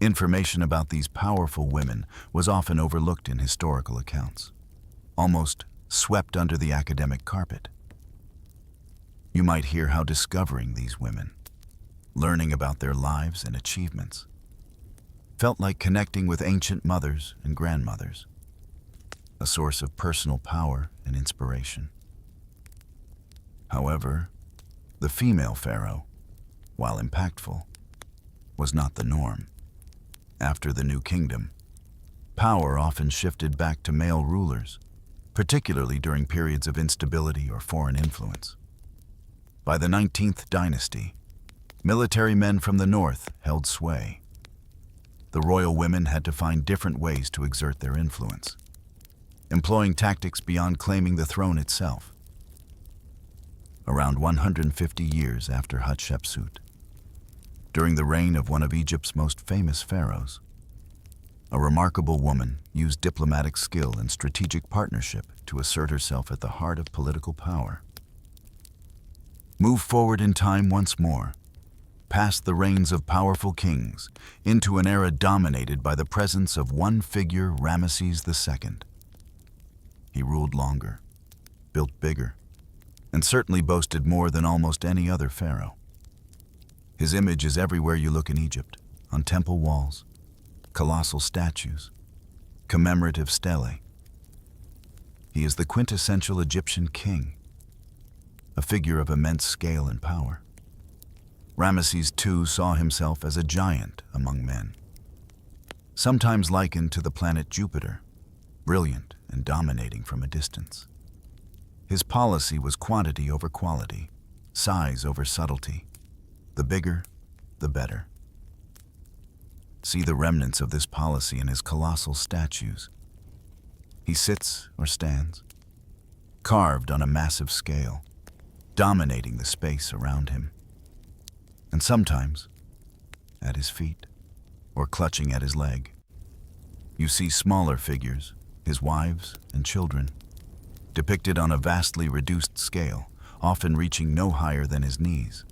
information about these powerful women was often overlooked in historical accounts, almost swept under the academic carpet. You might hear how discovering these women, learning about their lives and achievements, felt like connecting with ancient mothers and grandmothers, a source of personal power and inspiration. However, the female pharaoh, while impactful, was not the norm. After the New Kingdom, power often shifted back to male rulers, particularly during periods of instability or foreign influence. By the 19th dynasty, military men from the north held sway. The royal women had to find different ways to exert their influence, employing tactics beyond claiming the throne itself. Around 150 years after Hatshepsut, during the reign of one of Egypt's most famous pharaohs, a remarkable woman used diplomatic skill and strategic partnership to assert herself at the heart of political power. Move forward in time once more, past the reigns of powerful kings, into an era dominated by the presence of one figure, Ramesses II. He ruled longer, built bigger, and certainly boasted more than almost any other pharaoh. His image is everywhere you look in Egypt, on temple walls, colossal statues, commemorative stelae. He is the quintessential Egyptian king, a figure of immense scale and power. Ramesses II saw himself as a giant among men, sometimes likened to the planet Jupiter, brilliant and dominating from a distance. His policy was quantity over quality, size over subtlety. The bigger, the better. See the remnants of this policy in his colossal statues. He sits or stands, carved on a massive scale, dominating the space around him. And sometimes, at his feet, or clutching at his leg, you see smaller figures, his wives and children, depicted on a vastly reduced scale, often reaching no higher than his knees.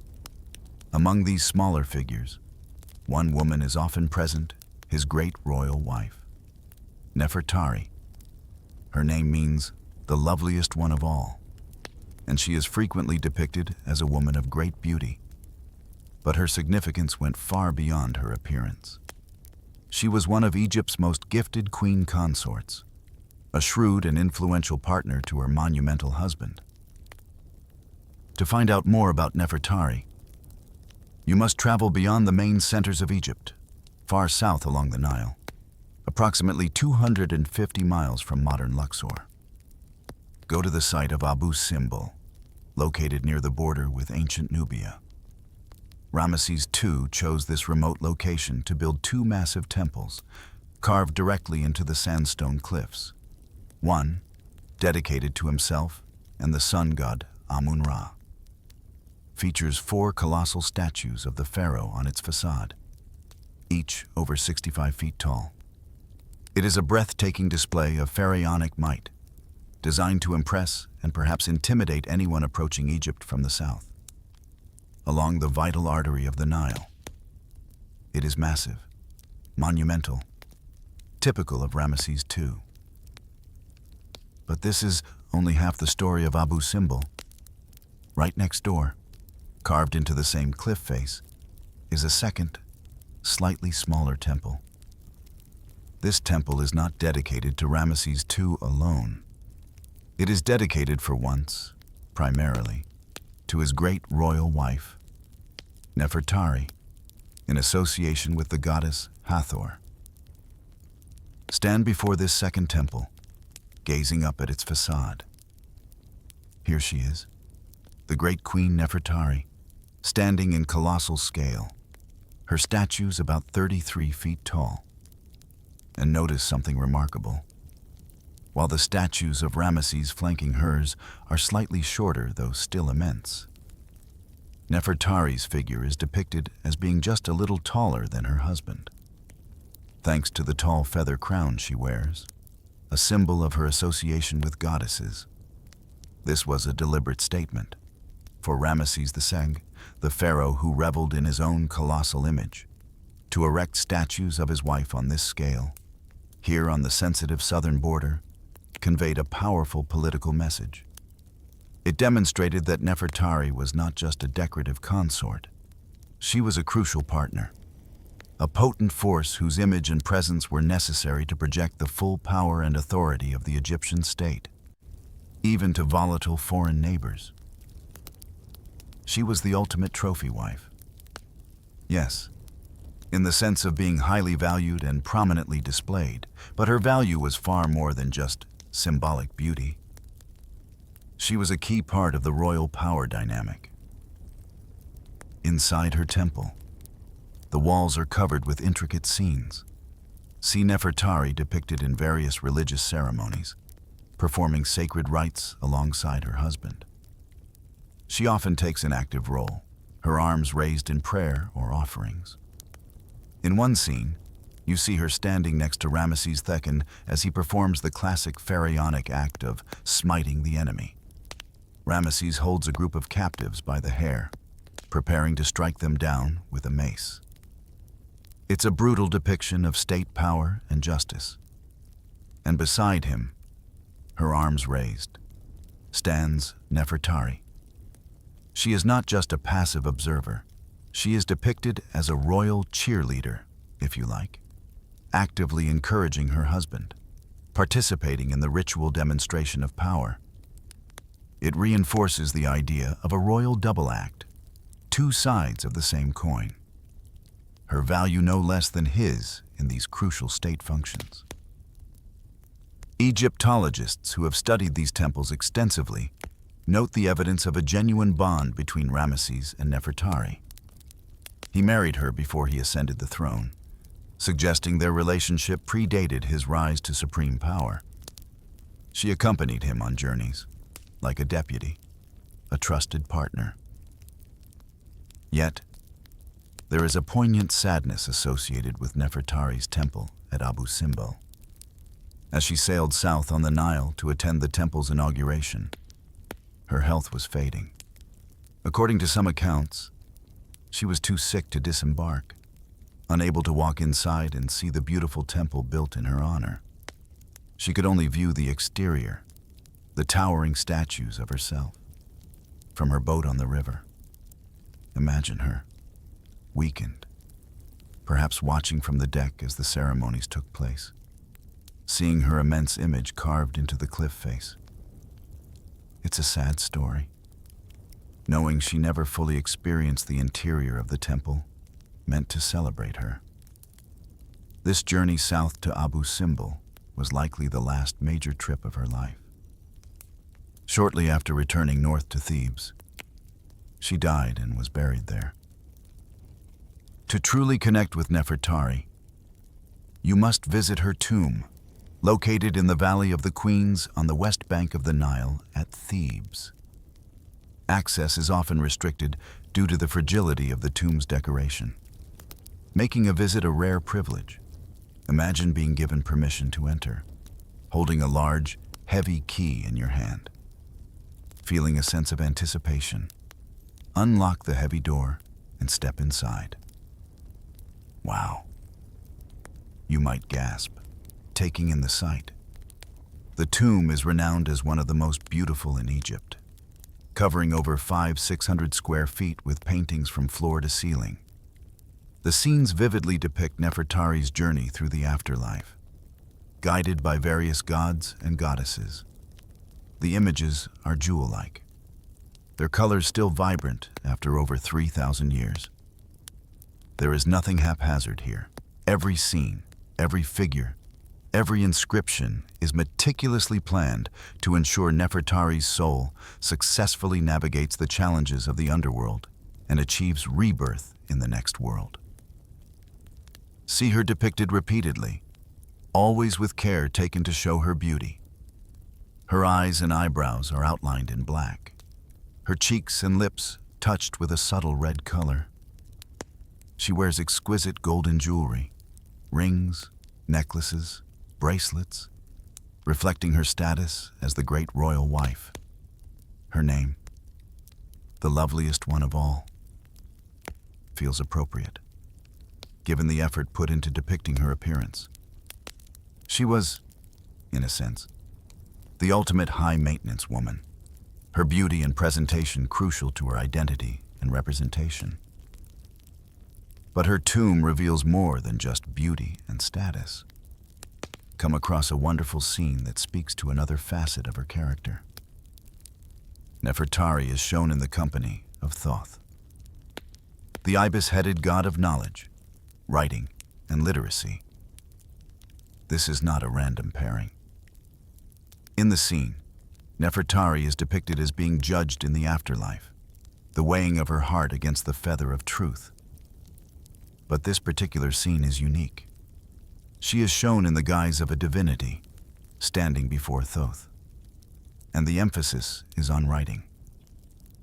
Among these smaller figures, one woman is often present, his great royal wife, Nefertari. Her name means the loveliest one of all, and she is frequently depicted as a woman of great beauty. But her significance went far beyond her appearance. She was one of Egypt's most gifted queen consorts, a shrewd and influential partner to her monumental husband. To find out more about Nefertari, you must travel beyond the main centers of Egypt, far south along the Nile, approximately 250 miles from modern Luxor. Go to the site of Abu Simbel, located near the border with ancient Nubia. Ramesses II chose this remote location to build two massive temples, carved directly into the sandstone cliffs. One, dedicated to himself and the sun god Amun-Ra, features four colossal statues of the pharaoh on its facade, each over 65 feet tall. It is a breathtaking display of pharaonic might, designed to impress and perhaps intimidate anyone approaching Egypt from the south. Along the vital artery of the Nile, it is massive, monumental, typical of Ramesses II. But this is only half the story of Abu Simbel. Right next door, carved into the same cliff face, is a second, slightly smaller temple. This temple is not dedicated to Ramesses II alone. It is dedicated for once, primarily, to his great royal wife, Nefertari, in association with the goddess Hathor. Stand before this second temple, gazing up at its facade. Here she is, the great Queen Nefertari, standing in colossal scale, her statues about 33 feet tall. And notice something remarkable. While the statues of Ramesses flanking hers are slightly shorter, though still immense, Nefertari's figure is depicted as being just a little taller than her husband, thanks to the tall feather crown she wears, a symbol of her association with goddesses. This was a deliberate statement, for Ramesses II, the pharaoh who reveled in his own colossal image, to erect statues of his wife on this scale, here on the sensitive southern border, conveyed a powerful political message. It demonstrated that Nefertari was not just a decorative consort. She was a crucial partner, a potent force whose image and presence were necessary to project the full power and authority of the Egyptian state, even to volatile foreign neighbors. She was the ultimate trophy wife. Yes, in the sense of being highly valued and prominently displayed, but her value was far more than just symbolic beauty. She was a key part of the royal power dynamic. Inside her temple, the walls are covered with intricate scenes. See Nefertari depicted in various religious ceremonies, performing sacred rites alongside her husband. She often takes an active role, her arms raised in prayer or offerings. In one scene, you see her standing next to Ramesses II as he performs the classic pharaonic act of smiting the enemy. Ramesses holds a group of captives by the hair, preparing to strike them down with a mace. It's a brutal depiction of state power and justice. And beside him, her arms raised, stands Nefertari. She is not just a passive observer. She is depicted as a royal cheerleader, if you like, actively encouraging her husband, participating in the ritual demonstration of power. It reinforces the idea of a royal double act, two sides of the same coin. Her value no less than his in these crucial state functions. Egyptologists who have studied these temples extensively note the evidence of a genuine bond between Ramesses and Nefertari. He married her before he ascended the throne, suggesting their relationship predated his rise to supreme power. She accompanied him on journeys, like a deputy, a trusted partner. Yet, there is a poignant sadness associated with Nefertari's temple at Abu Simbel. As she sailed south on the Nile to attend the temple's inauguration, her health was fading. According to some accounts, she was too sick to disembark, unable to walk inside and see the beautiful temple built in her honor. She could only view the exterior, the towering statues of herself, from her boat on the river. Imagine her, weakened, perhaps watching from the deck as the ceremonies took place, seeing her immense image carved into the cliff face. It's a sad story, knowing she never fully experienced the interior of the temple meant to celebrate her. This journey south to Abu Simbel was likely the last major trip of her life. Shortly after returning north to Thebes, she died and was buried there. To truly connect with Nefertari, you must visit her tomb, located in the Valley of the Queens on the west bank of the Nile at Thebes. Access is often restricted due to the fragility of the tomb's decoration, making a visit a rare privilege. Imagine being given permission to enter, holding a large, heavy key in your hand. Feeling a sense of anticipation, unlock the heavy door and step inside. Wow. You might gasp, taking in the sight. The tomb is renowned as one of the most beautiful in Egypt, covering over 500-600 square feet with paintings from floor to ceiling. The scenes vividly depict Nefertari's journey through the afterlife, guided by various gods and goddesses. The images are jewel-like, their colors still vibrant after over 3,000 years. There is nothing haphazard here. Every scene, every figure, every inscription is meticulously planned to ensure Nefertari's soul successfully navigates the challenges of the underworld and achieves rebirth in the next world. See her depicted repeatedly, always with care taken to show her beauty. Her eyes and eyebrows are outlined in black, her cheeks and lips touched with a subtle red color. She wears exquisite golden jewelry, rings, necklaces, bracelets, reflecting her status as the great royal wife. Her name, the loveliest one of all, feels appropriate, given the effort put into depicting her appearance. She was, in a sense, the ultimate high-maintenance woman, her beauty and presentation crucial to her identity and representation. But her tomb reveals more than just beauty and status. Come across a wonderful scene that speaks to another facet of her character. Nefertari is shown in the company of Thoth, the ibis-headed god of knowledge, writing, and literacy. This is not a random pairing. In the scene, Nefertari is depicted as being judged in the afterlife, the weighing of her heart against the feather of truth. But this particular scene is unique. She is shown in the guise of a divinity, standing before Thoth. And the emphasis is on writing.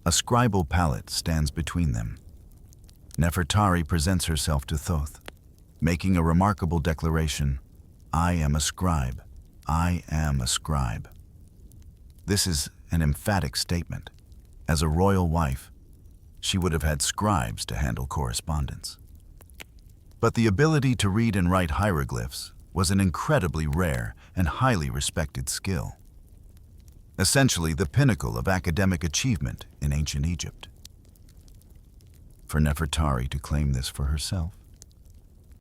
A scribal palette stands between them. Nefertari presents herself to Thoth, making a remarkable declaration, "I am a scribe. I am a scribe." This is an emphatic statement. As a royal wife, she would have had scribes to handle correspondence. But the ability to read and write hieroglyphs was an incredibly rare and highly respected skill. Essentially the pinnacle of academic achievement in ancient Egypt. For Nefertari to claim this for herself,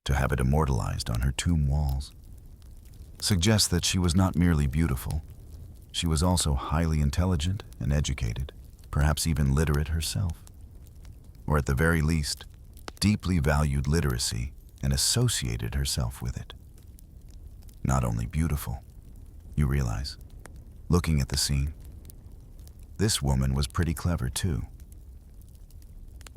to have it immortalized on her tomb walls, suggests that she was not merely beautiful, she was also highly intelligent and educated, perhaps even literate herself, or at the very least, deeply valued literacy and associated herself with it. Not only beautiful, you realize, looking at the scene, this woman was pretty clever too.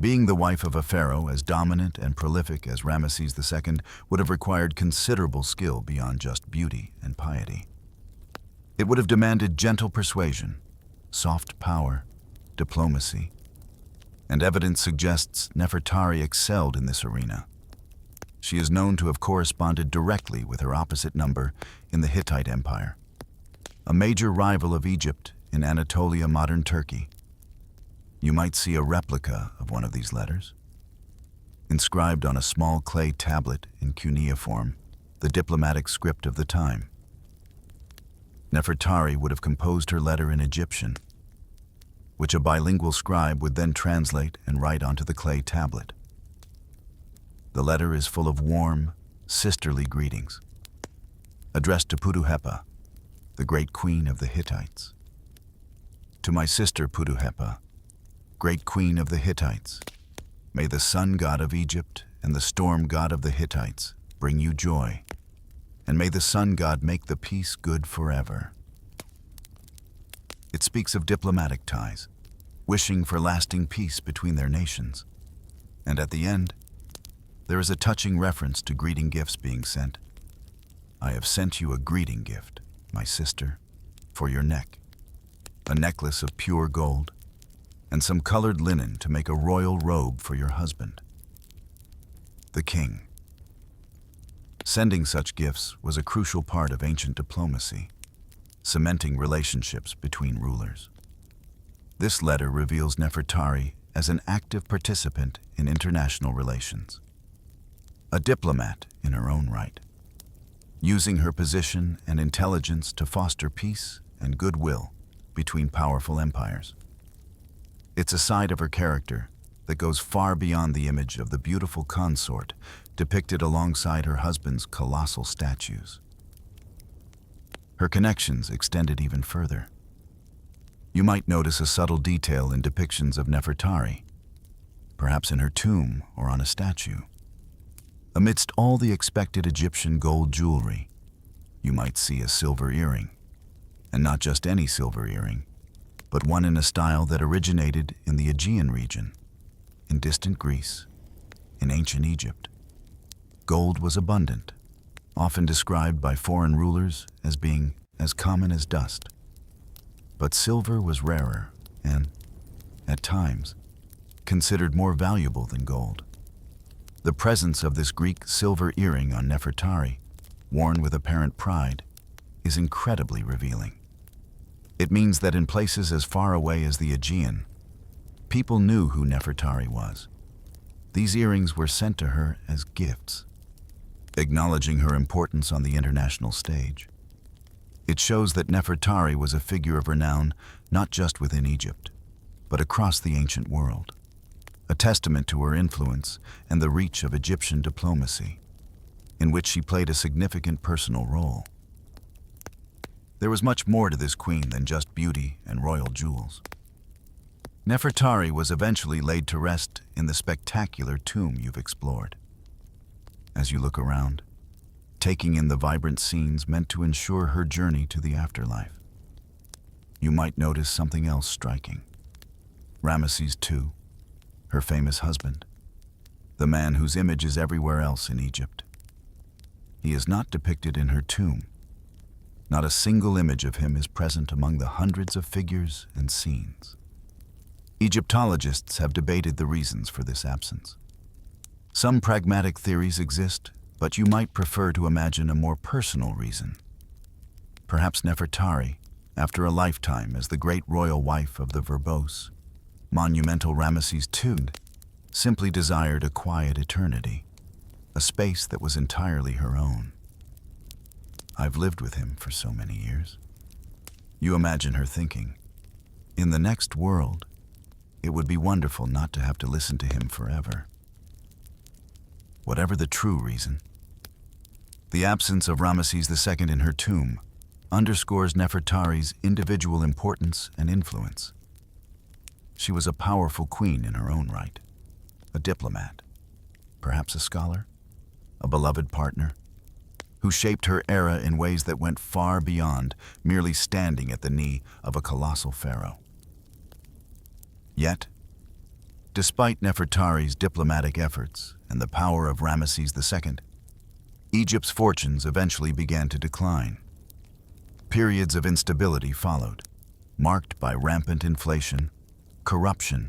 Being the wife of a pharaoh as dominant and prolific as Ramesses II would have required considerable skill beyond just beauty and piety. It would have demanded gentle persuasion, soft power, diplomacy, and evidence suggests Nefertari excelled in this arena. She is known to have corresponded directly with her opposite number in the Hittite Empire, a major rival of Egypt in Anatolia, modern Turkey. You might see a replica of one of these letters, inscribed on a small clay tablet in cuneiform, the diplomatic script of the time. Nefertari would have composed her letter in Egyptian, which a bilingual scribe would then translate and write onto the clay tablet. The letter is full of warm, sisterly greetings, addressed to Puduhepa, the great queen of the Hittites. To my sister Puduhepa, great queen of the Hittites, may the sun god of Egypt and the storm god of the Hittites bring you joy, and may the sun god make the peace good forever. It speaks of diplomatic ties, wishing for lasting peace between their nations. And at the end, there is a touching reference to greeting gifts being sent. I have sent you a greeting gift, my sister, for your neck, a necklace of pure gold, and some colored linen to make a royal robe for your husband. The king. Sending such gifts was a crucial part of ancient diplomacy, cementing relationships between rulers. This letter reveals Nefertari as an active participant in international relations, a diplomat in her own right, using her position and intelligence to foster peace and goodwill between powerful empires. It's a side of her character that goes far beyond the image of the beautiful consort depicted alongside her husband's colossal statues. Her connections extended even further. You might notice a subtle detail in depictions of Nefertari, perhaps in her tomb or on a statue. Amidst all the expected Egyptian gold jewelry, you might see a silver earring, and not just any silver earring, but one in a style that originated in the Aegean region, in distant Greece, in ancient Egypt. Gold was abundant, often described by foreign rulers as being as common as dust. But silver was rarer and, at times, considered more valuable than gold. The presence of this Greek silver earring on Nefertari, worn with apparent pride, is incredibly revealing. It means that in places as far away as the Aegean, people knew who Nefertari was. These earrings were sent to her as gifts, acknowledging her importance on the international stage. It shows that Nefertari was a figure of renown not just within Egypt, but across the ancient world, a testament to her influence and the reach of Egyptian diplomacy, in which she played a significant personal role. There was much more to this queen than just beauty and royal jewels. Nefertari was eventually laid to rest in the spectacular tomb you've explored. As you look around, taking in the vibrant scenes meant to ensure her journey to the afterlife, you might notice something else striking. Ramesses II, her famous husband, the man whose image is everywhere else in Egypt. He is not depicted in her tomb. Not a single image of him is present among the hundreds of figures and scenes. Egyptologists have debated the reasons for this absence. Some pragmatic theories exist, but you might prefer to imagine a more personal reason. Perhaps Nefertari, after a lifetime as the great royal wife of the verbose, monumental Ramesses II, simply desired a quiet eternity, a space that was entirely her own. I've lived with him for so many years. You imagine her thinking, in the next world, it would be wonderful not to have to listen to him forever. Whatever the true reason, the absence of Ramesses II in her tomb underscores Nefertari's individual importance and influence. She was a powerful queen in her own right, a diplomat, perhaps a scholar, a beloved partner, who shaped her era in ways that went far beyond merely standing at the knee of a colossal pharaoh. Yet, despite Nefertari's diplomatic efforts and the power of Ramesses II, Egypt's fortunes eventually began to decline. Periods of instability followed, marked by rampant inflation, corruption,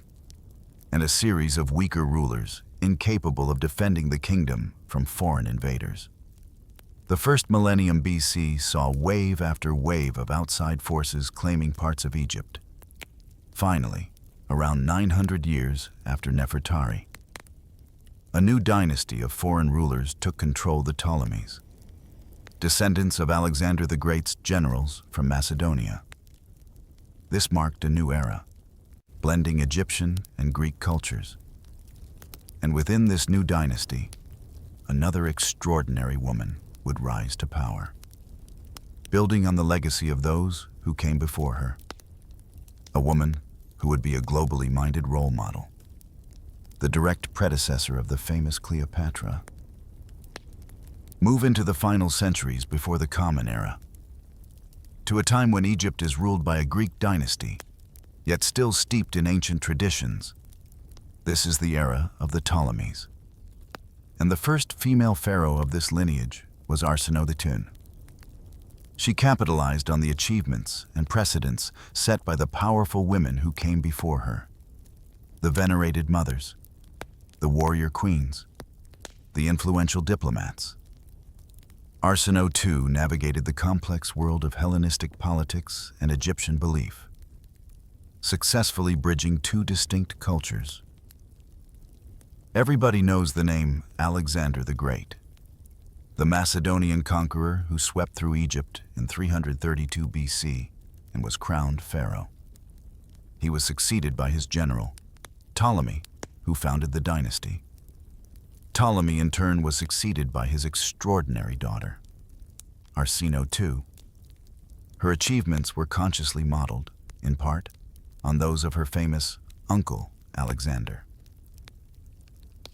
and a series of weaker rulers incapable of defending the kingdom from foreign invaders. The first millennium BC saw wave after wave of outside forces claiming parts of Egypt. Finally, around 900 years after Nefertari, a new dynasty of foreign rulers took control of the Ptolemies, descendants of Alexander the Great's generals from Macedonia. This marked a new era, blending Egyptian and Greek cultures. And within this new dynasty, another extraordinary woman would rise to power, building on the legacy of those who came before her. A woman who would be a globally minded role model, the direct predecessor of the famous Cleopatra. Move into the final centuries before the Common Era, to a time when Egypt is ruled by a Greek dynasty, yet still steeped in ancient traditions. This is the era of the Ptolemies. And the first female pharaoh of this lineage was Arsinoe. She capitalized on the achievements and precedents set by the powerful women who came before her. The venerated mothers, the warrior queens, the influential diplomats. Arsinoe navigated the complex world of Hellenistic politics and Egyptian belief, successfully bridging two distinct cultures. Everybody knows the name Alexander the Great, the Macedonian conqueror who swept through Egypt in 332 BC and was crowned pharaoh. He was succeeded by his general, Ptolemy, who founded the dynasty. Ptolemy, in turn, was succeeded by his extraordinary daughter, Arsinoe. Her achievements were consciously modeled, in part, on those of her famous uncle, Alexander.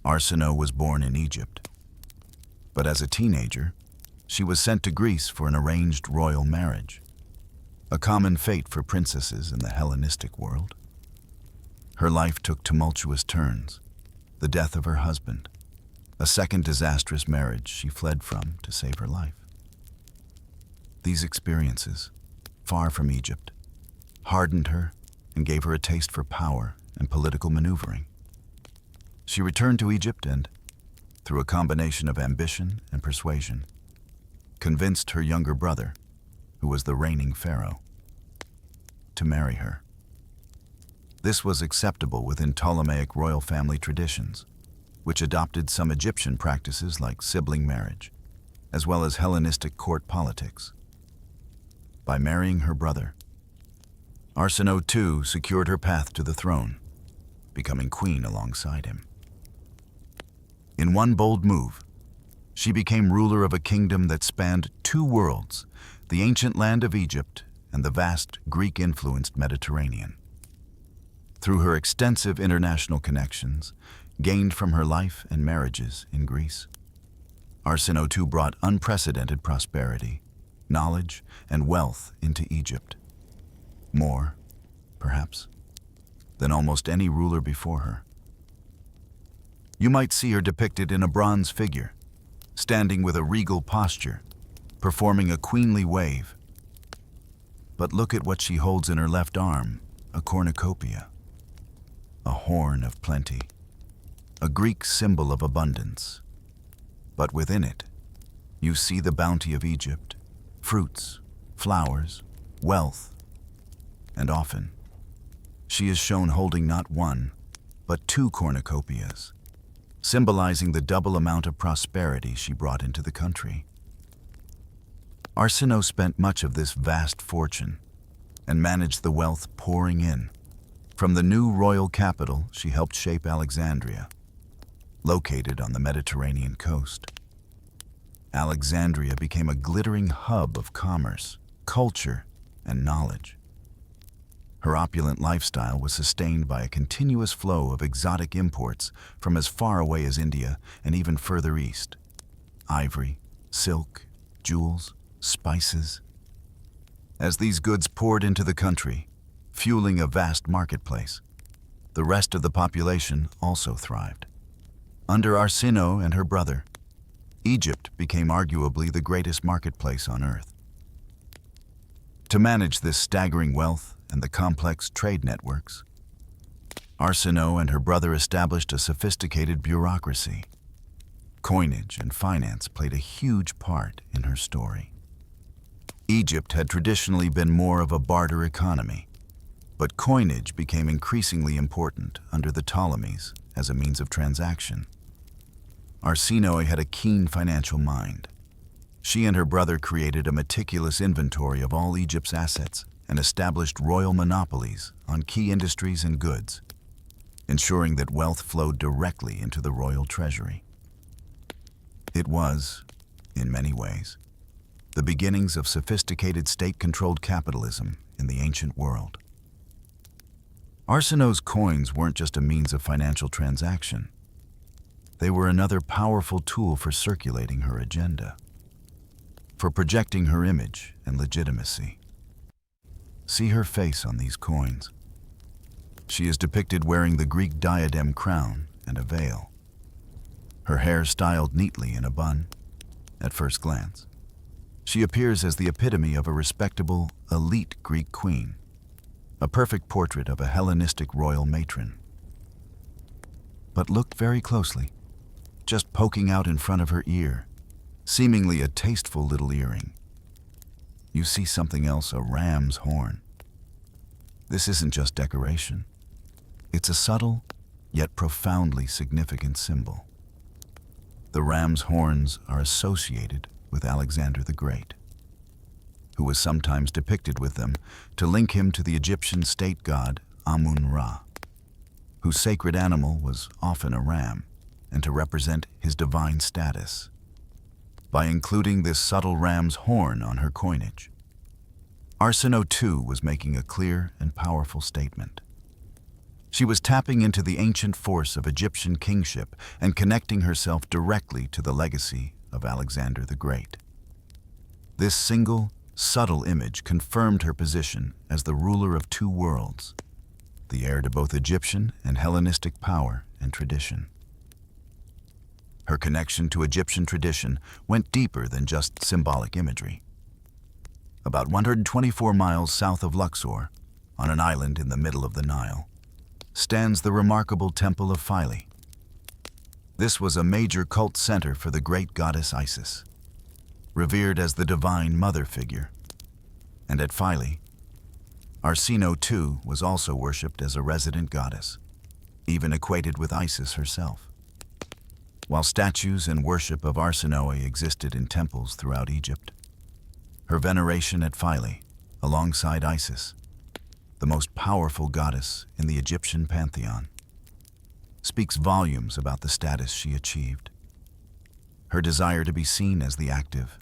Arsinoe was born in Egypt, but as a teenager, she was sent to Greece for an arranged royal marriage, a common fate for princesses in the Hellenistic world. Her life took tumultuous turns: the death of her husband, a second disastrous marriage she fled from to save her life. These experiences, far from Egypt, hardened her and gave her a taste for power and political maneuvering. She returned to Egypt and, through a combination of ambition and persuasion, convinced her younger brother, who was the reigning pharaoh, to marry her. This was acceptable within Ptolemaic royal family traditions, which adopted some Egyptian practices like sibling marriage, as well as Hellenistic court politics. By marrying her brother, Arsinoe secured her path to the throne, becoming queen alongside him. In one bold move, she became ruler of a kingdom that spanned two worlds, the ancient land of Egypt and the vast Greek-influenced Mediterranean. Through her extensive international connections, gained from her life and marriages in Greece, Arsinoe brought unprecedented prosperity, knowledge, and wealth into Egypt. More, perhaps, than almost any ruler before her. You might see her depicted in a bronze figure, standing with a regal posture, performing a queenly wave. But look at what she holds in her left arm, a cornucopia, a horn of plenty, a Greek symbol of abundance. But within it, you see the bounty of Egypt, fruits, flowers, wealth, and often, she is shown holding not one, but two cornucopias, symbolizing the double amount of prosperity she brought into the country. Arsinoe spent much of this vast fortune and managed the wealth pouring in. From the new royal capital, she helped shape Alexandria, located on the Mediterranean coast. Alexandria became a glittering hub of commerce, culture, and knowledge. Her opulent lifestyle was sustained by a continuous flow of exotic imports from as far away as India and even further east. Ivory, silk, jewels, spices. As these goods poured into the country, fueling a vast marketplace, the rest of the population also thrived. Under Arsinoe and her brother, Egypt became arguably the greatest marketplace on earth. To manage this staggering wealth and the complex trade networks, Arsinoe and her brother established a sophisticated bureaucracy. Coinage and finance played a huge part in her story. Egypt had traditionally been more of a barter economy, but coinage became increasingly important under the Ptolemies as a means of transaction. Arsinoe had a keen financial mind. She and her brother created a meticulous inventory of all Egypt's assets and established royal monopolies on key industries and goods, ensuring that wealth flowed directly into the royal treasury. It was, in many ways, the beginnings of sophisticated state-controlled capitalism in the ancient world. Arsinoe's coins weren't just a means of financial transaction. They were another powerful tool for circulating her agenda, for projecting her image and legitimacy. See her face on these coins. She is depicted wearing the Greek diadem crown and a veil, her hair styled neatly in a bun. At first glance, she appears as the epitome of a respectable, elite Greek queen, a perfect portrait of a Hellenistic royal matron. But look very closely. Just poking out in front of her ear, seemingly a tasteful little earring, you see something else, a ram's horn. This isn't just decoration. It's a subtle, yet profoundly significant symbol. The ram's horns are associated with Alexander the Great, who was sometimes depicted with them to link him to the Egyptian state god Amun-Ra, whose sacred animal was often a ram, and to represent his divine status. By including this subtle ram's horn on her coinage, Arsinoe too was making a clear and powerful statement. She was tapping into the ancient force of Egyptian kingship and connecting herself directly to the legacy of Alexander the Great. This single, subtle image confirmed her position as the ruler of two worlds, the heir to both Egyptian and Hellenistic power and tradition. Her connection to Egyptian tradition went deeper than just symbolic imagery. About 124 miles south of Luxor, on an island in the middle of the Nile, stands the remarkable Temple of Philae. This was a major cult center for the great goddess Isis, revered as the divine mother figure. And at Philae, Arsinoe too was also worshipped as a resident goddess, even equated with Isis herself. While statues and worship of Arsinoe existed in temples throughout Egypt, her veneration at Philae, alongside Isis, the most powerful goddess in the Egyptian pantheon, speaks volumes about the status she achieved. Her desire to be seen as the active,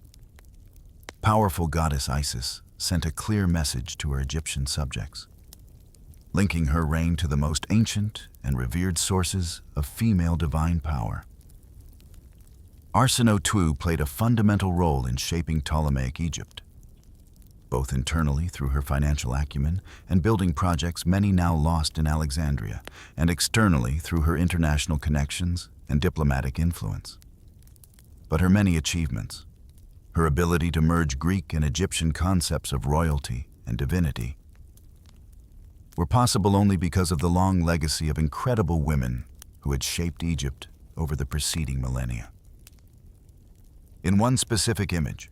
powerful goddess Isis sent a clear message to her Egyptian subjects, linking her reign to the most ancient and revered sources of female divine power. Arsinoe too played a fundamental role in shaping Ptolemaic Egypt, both internally through her financial acumen and building projects many now lost in Alexandria, and externally through her international connections and diplomatic influence. But her many achievements, her ability to merge Greek and Egyptian concepts of royalty and divinity, were possible only because of the long legacy of incredible women who had shaped Egypt over the preceding millennia. In one specific image,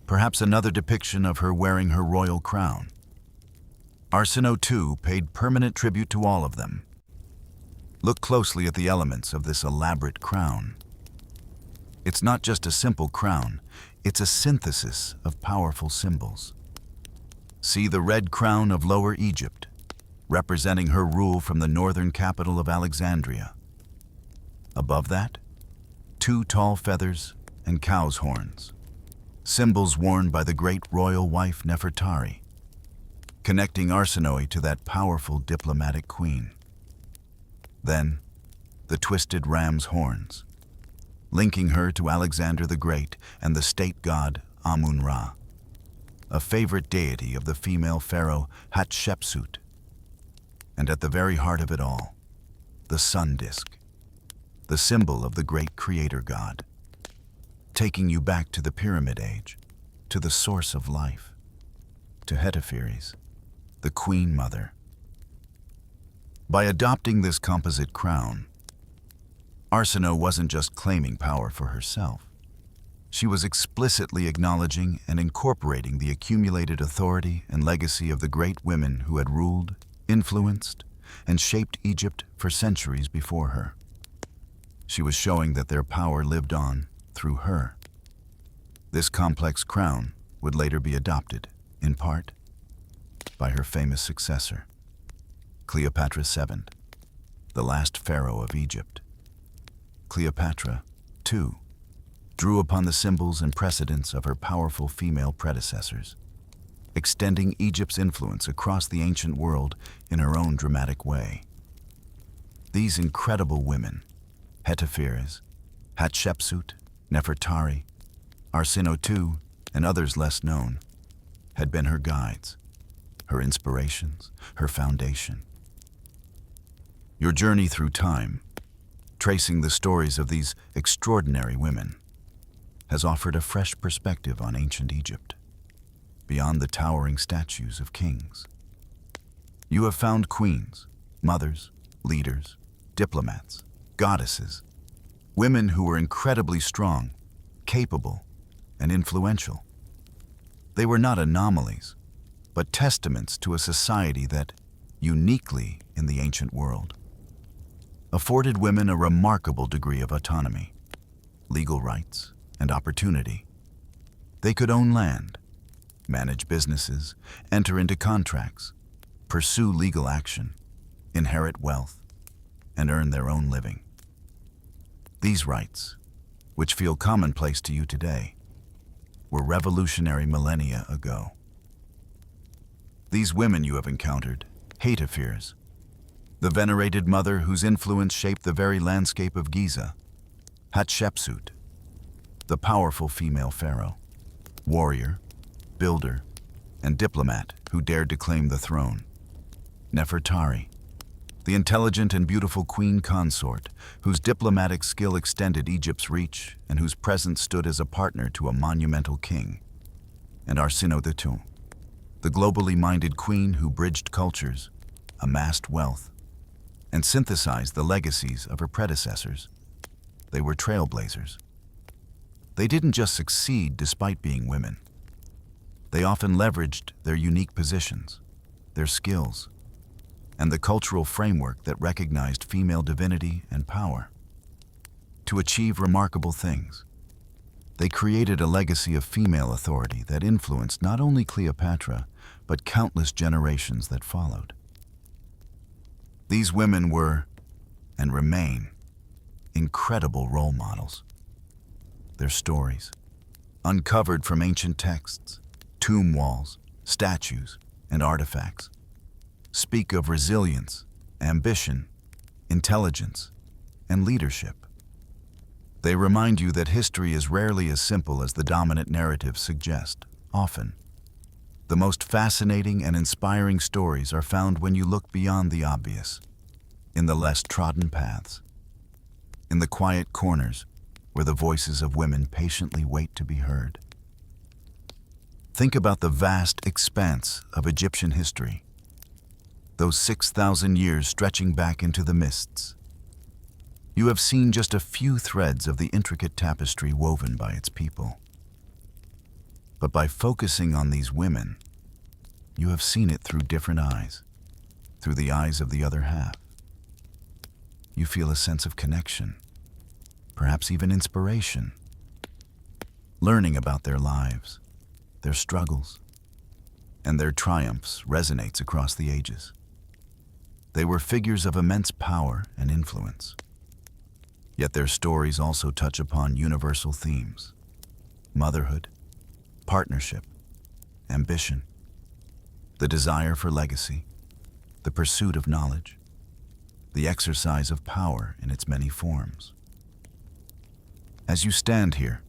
perhaps another depiction of her wearing her royal crown, Arsinoe too paid permanent tribute to all of them. Look closely at the elements of this elaborate crown. It's not just a simple crown, it's a synthesis of powerful symbols. See the red crown of Lower Egypt, representing her rule from the northern capital of Alexandria. Above that, two tall feathers and cow's horns, symbols worn by the great royal wife Nefertari, connecting Arsinoe to that powerful diplomatic queen. Then, the twisted ram's horns, linking her to Alexander the Great and the state god Amun-Ra, a favorite deity of the female pharaoh Hatshepsut. And at the very heart of it all, the sun disk, the symbol of the great creator god, taking you back to the Pyramid Age, to the source of life, to Hetepheres, the Queen Mother. By adopting this composite crown, Arsinoe wasn't just claiming power for herself. She was explicitly acknowledging and incorporating the accumulated authority and legacy of the great women who had ruled, influenced, and shaped Egypt for centuries before her. She was showing that their power lived on through her. This complex crown would later be adopted, in part, by her famous successor, Cleopatra VII, the last pharaoh of Egypt. Cleopatra, too, drew upon the symbols and precedents of her powerful female predecessors, extending Egypt's influence across the ancient world in her own dramatic way. These incredible women, Hetepheres, Hatshepsut, Nefertari, Arsinoe, and others less known, had been her guides, her inspirations, her foundation. Your journey through time, tracing the stories of these extraordinary women, has offered a fresh perspective on ancient Egypt, beyond the towering statues of kings. You have found queens, mothers, leaders, diplomats, goddesses, women who were incredibly strong, capable, and influential. They were not anomalies, but testaments to a society that, uniquely in the ancient world, afforded women a remarkable degree of autonomy, legal rights, and opportunity. They could own land, manage businesses, enter into contracts, pursue legal action, inherit wealth, and earn their own living. These rights, which feel commonplace to you today, were revolutionary millennia ago. These women you have encountered, Hetepheres, the venerated mother whose influence shaped the very landscape of Giza; Hatshepsut, the powerful female pharaoh, warrior, builder, and diplomat who dared to claim the throne; Nefertari, the intelligent and beautiful queen consort whose diplomatic skill extended Egypt's reach and whose presence stood as a partner to a monumental king; and Arsinoe, the globally minded queen who bridged cultures, amassed wealth, and synthesized the legacies of her predecessors. They were trailblazers. They didn't just succeed despite being women. They often leveraged their unique positions, their skills, and the cultural framework that recognized female divinity and power to achieve remarkable things. They created a legacy of female authority that influenced not only Cleopatra, but countless generations that followed. These women were, and remain, incredible role models. Their stories, uncovered from ancient texts, tomb walls, statues, and artifacts, speak of resilience, ambition, intelligence, and leadership. They remind you that history is rarely as simple as the dominant narratives suggest. Often, the most fascinating and inspiring stories are found when you look beyond the obvious, in the less trodden paths, in the quiet corners where the voices of women patiently wait to be heard. Think about the vast expanse of Egyptian history, those 6,000 years stretching back into the mists. You have seen just a few threads of the intricate tapestry woven by its people. But by focusing on these women, you have seen it through different eyes, through the eyes of the other half. You feel a sense of connection, perhaps even inspiration. Learning about their lives, their struggles, and their triumphs resonates across the ages. They were figures of immense power and influence. Yet their stories also touch upon universal themes: motherhood, partnership, ambition, the desire for legacy, the pursuit of knowledge, the exercise of power in its many forms. As you stand here,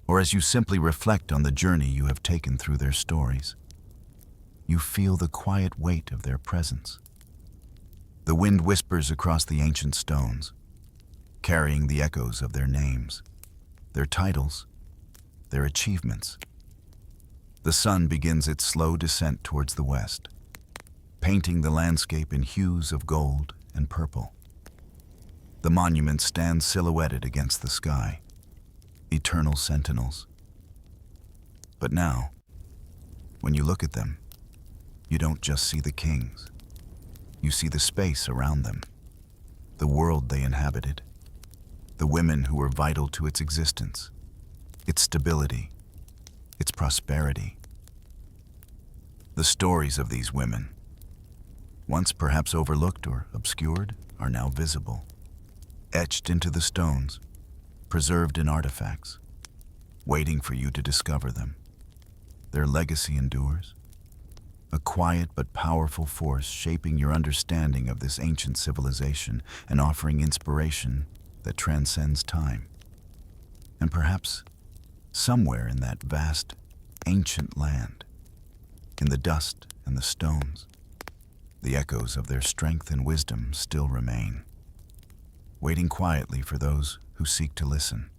or as you simply reflect on the journey you have taken through their stories, you feel the quiet weight of their presence. The wind whispers across the ancient stones, carrying the echoes of their names, their titles, their achievements. The sun begins its slow descent towards the west, painting the landscape in hues of gold and purple. The monuments stand silhouetted against the sky, eternal sentinels. But now, when you look at them, you don't just see the kings. You see the space around them, the world they inhabited, the women who were vital to its existence, its stability, its prosperity. The stories of these women, once perhaps overlooked or obscured, are now visible, etched into the stones, preserved in artifacts, waiting for you to discover them. Their legacy endures, a quiet but powerful force shaping your understanding of this ancient civilization and offering inspiration that transcends time. And perhaps somewhere in that vast, ancient land, in the dust and the stones, the echoes of their strength and wisdom still remain, waiting quietly for those who seek to listen.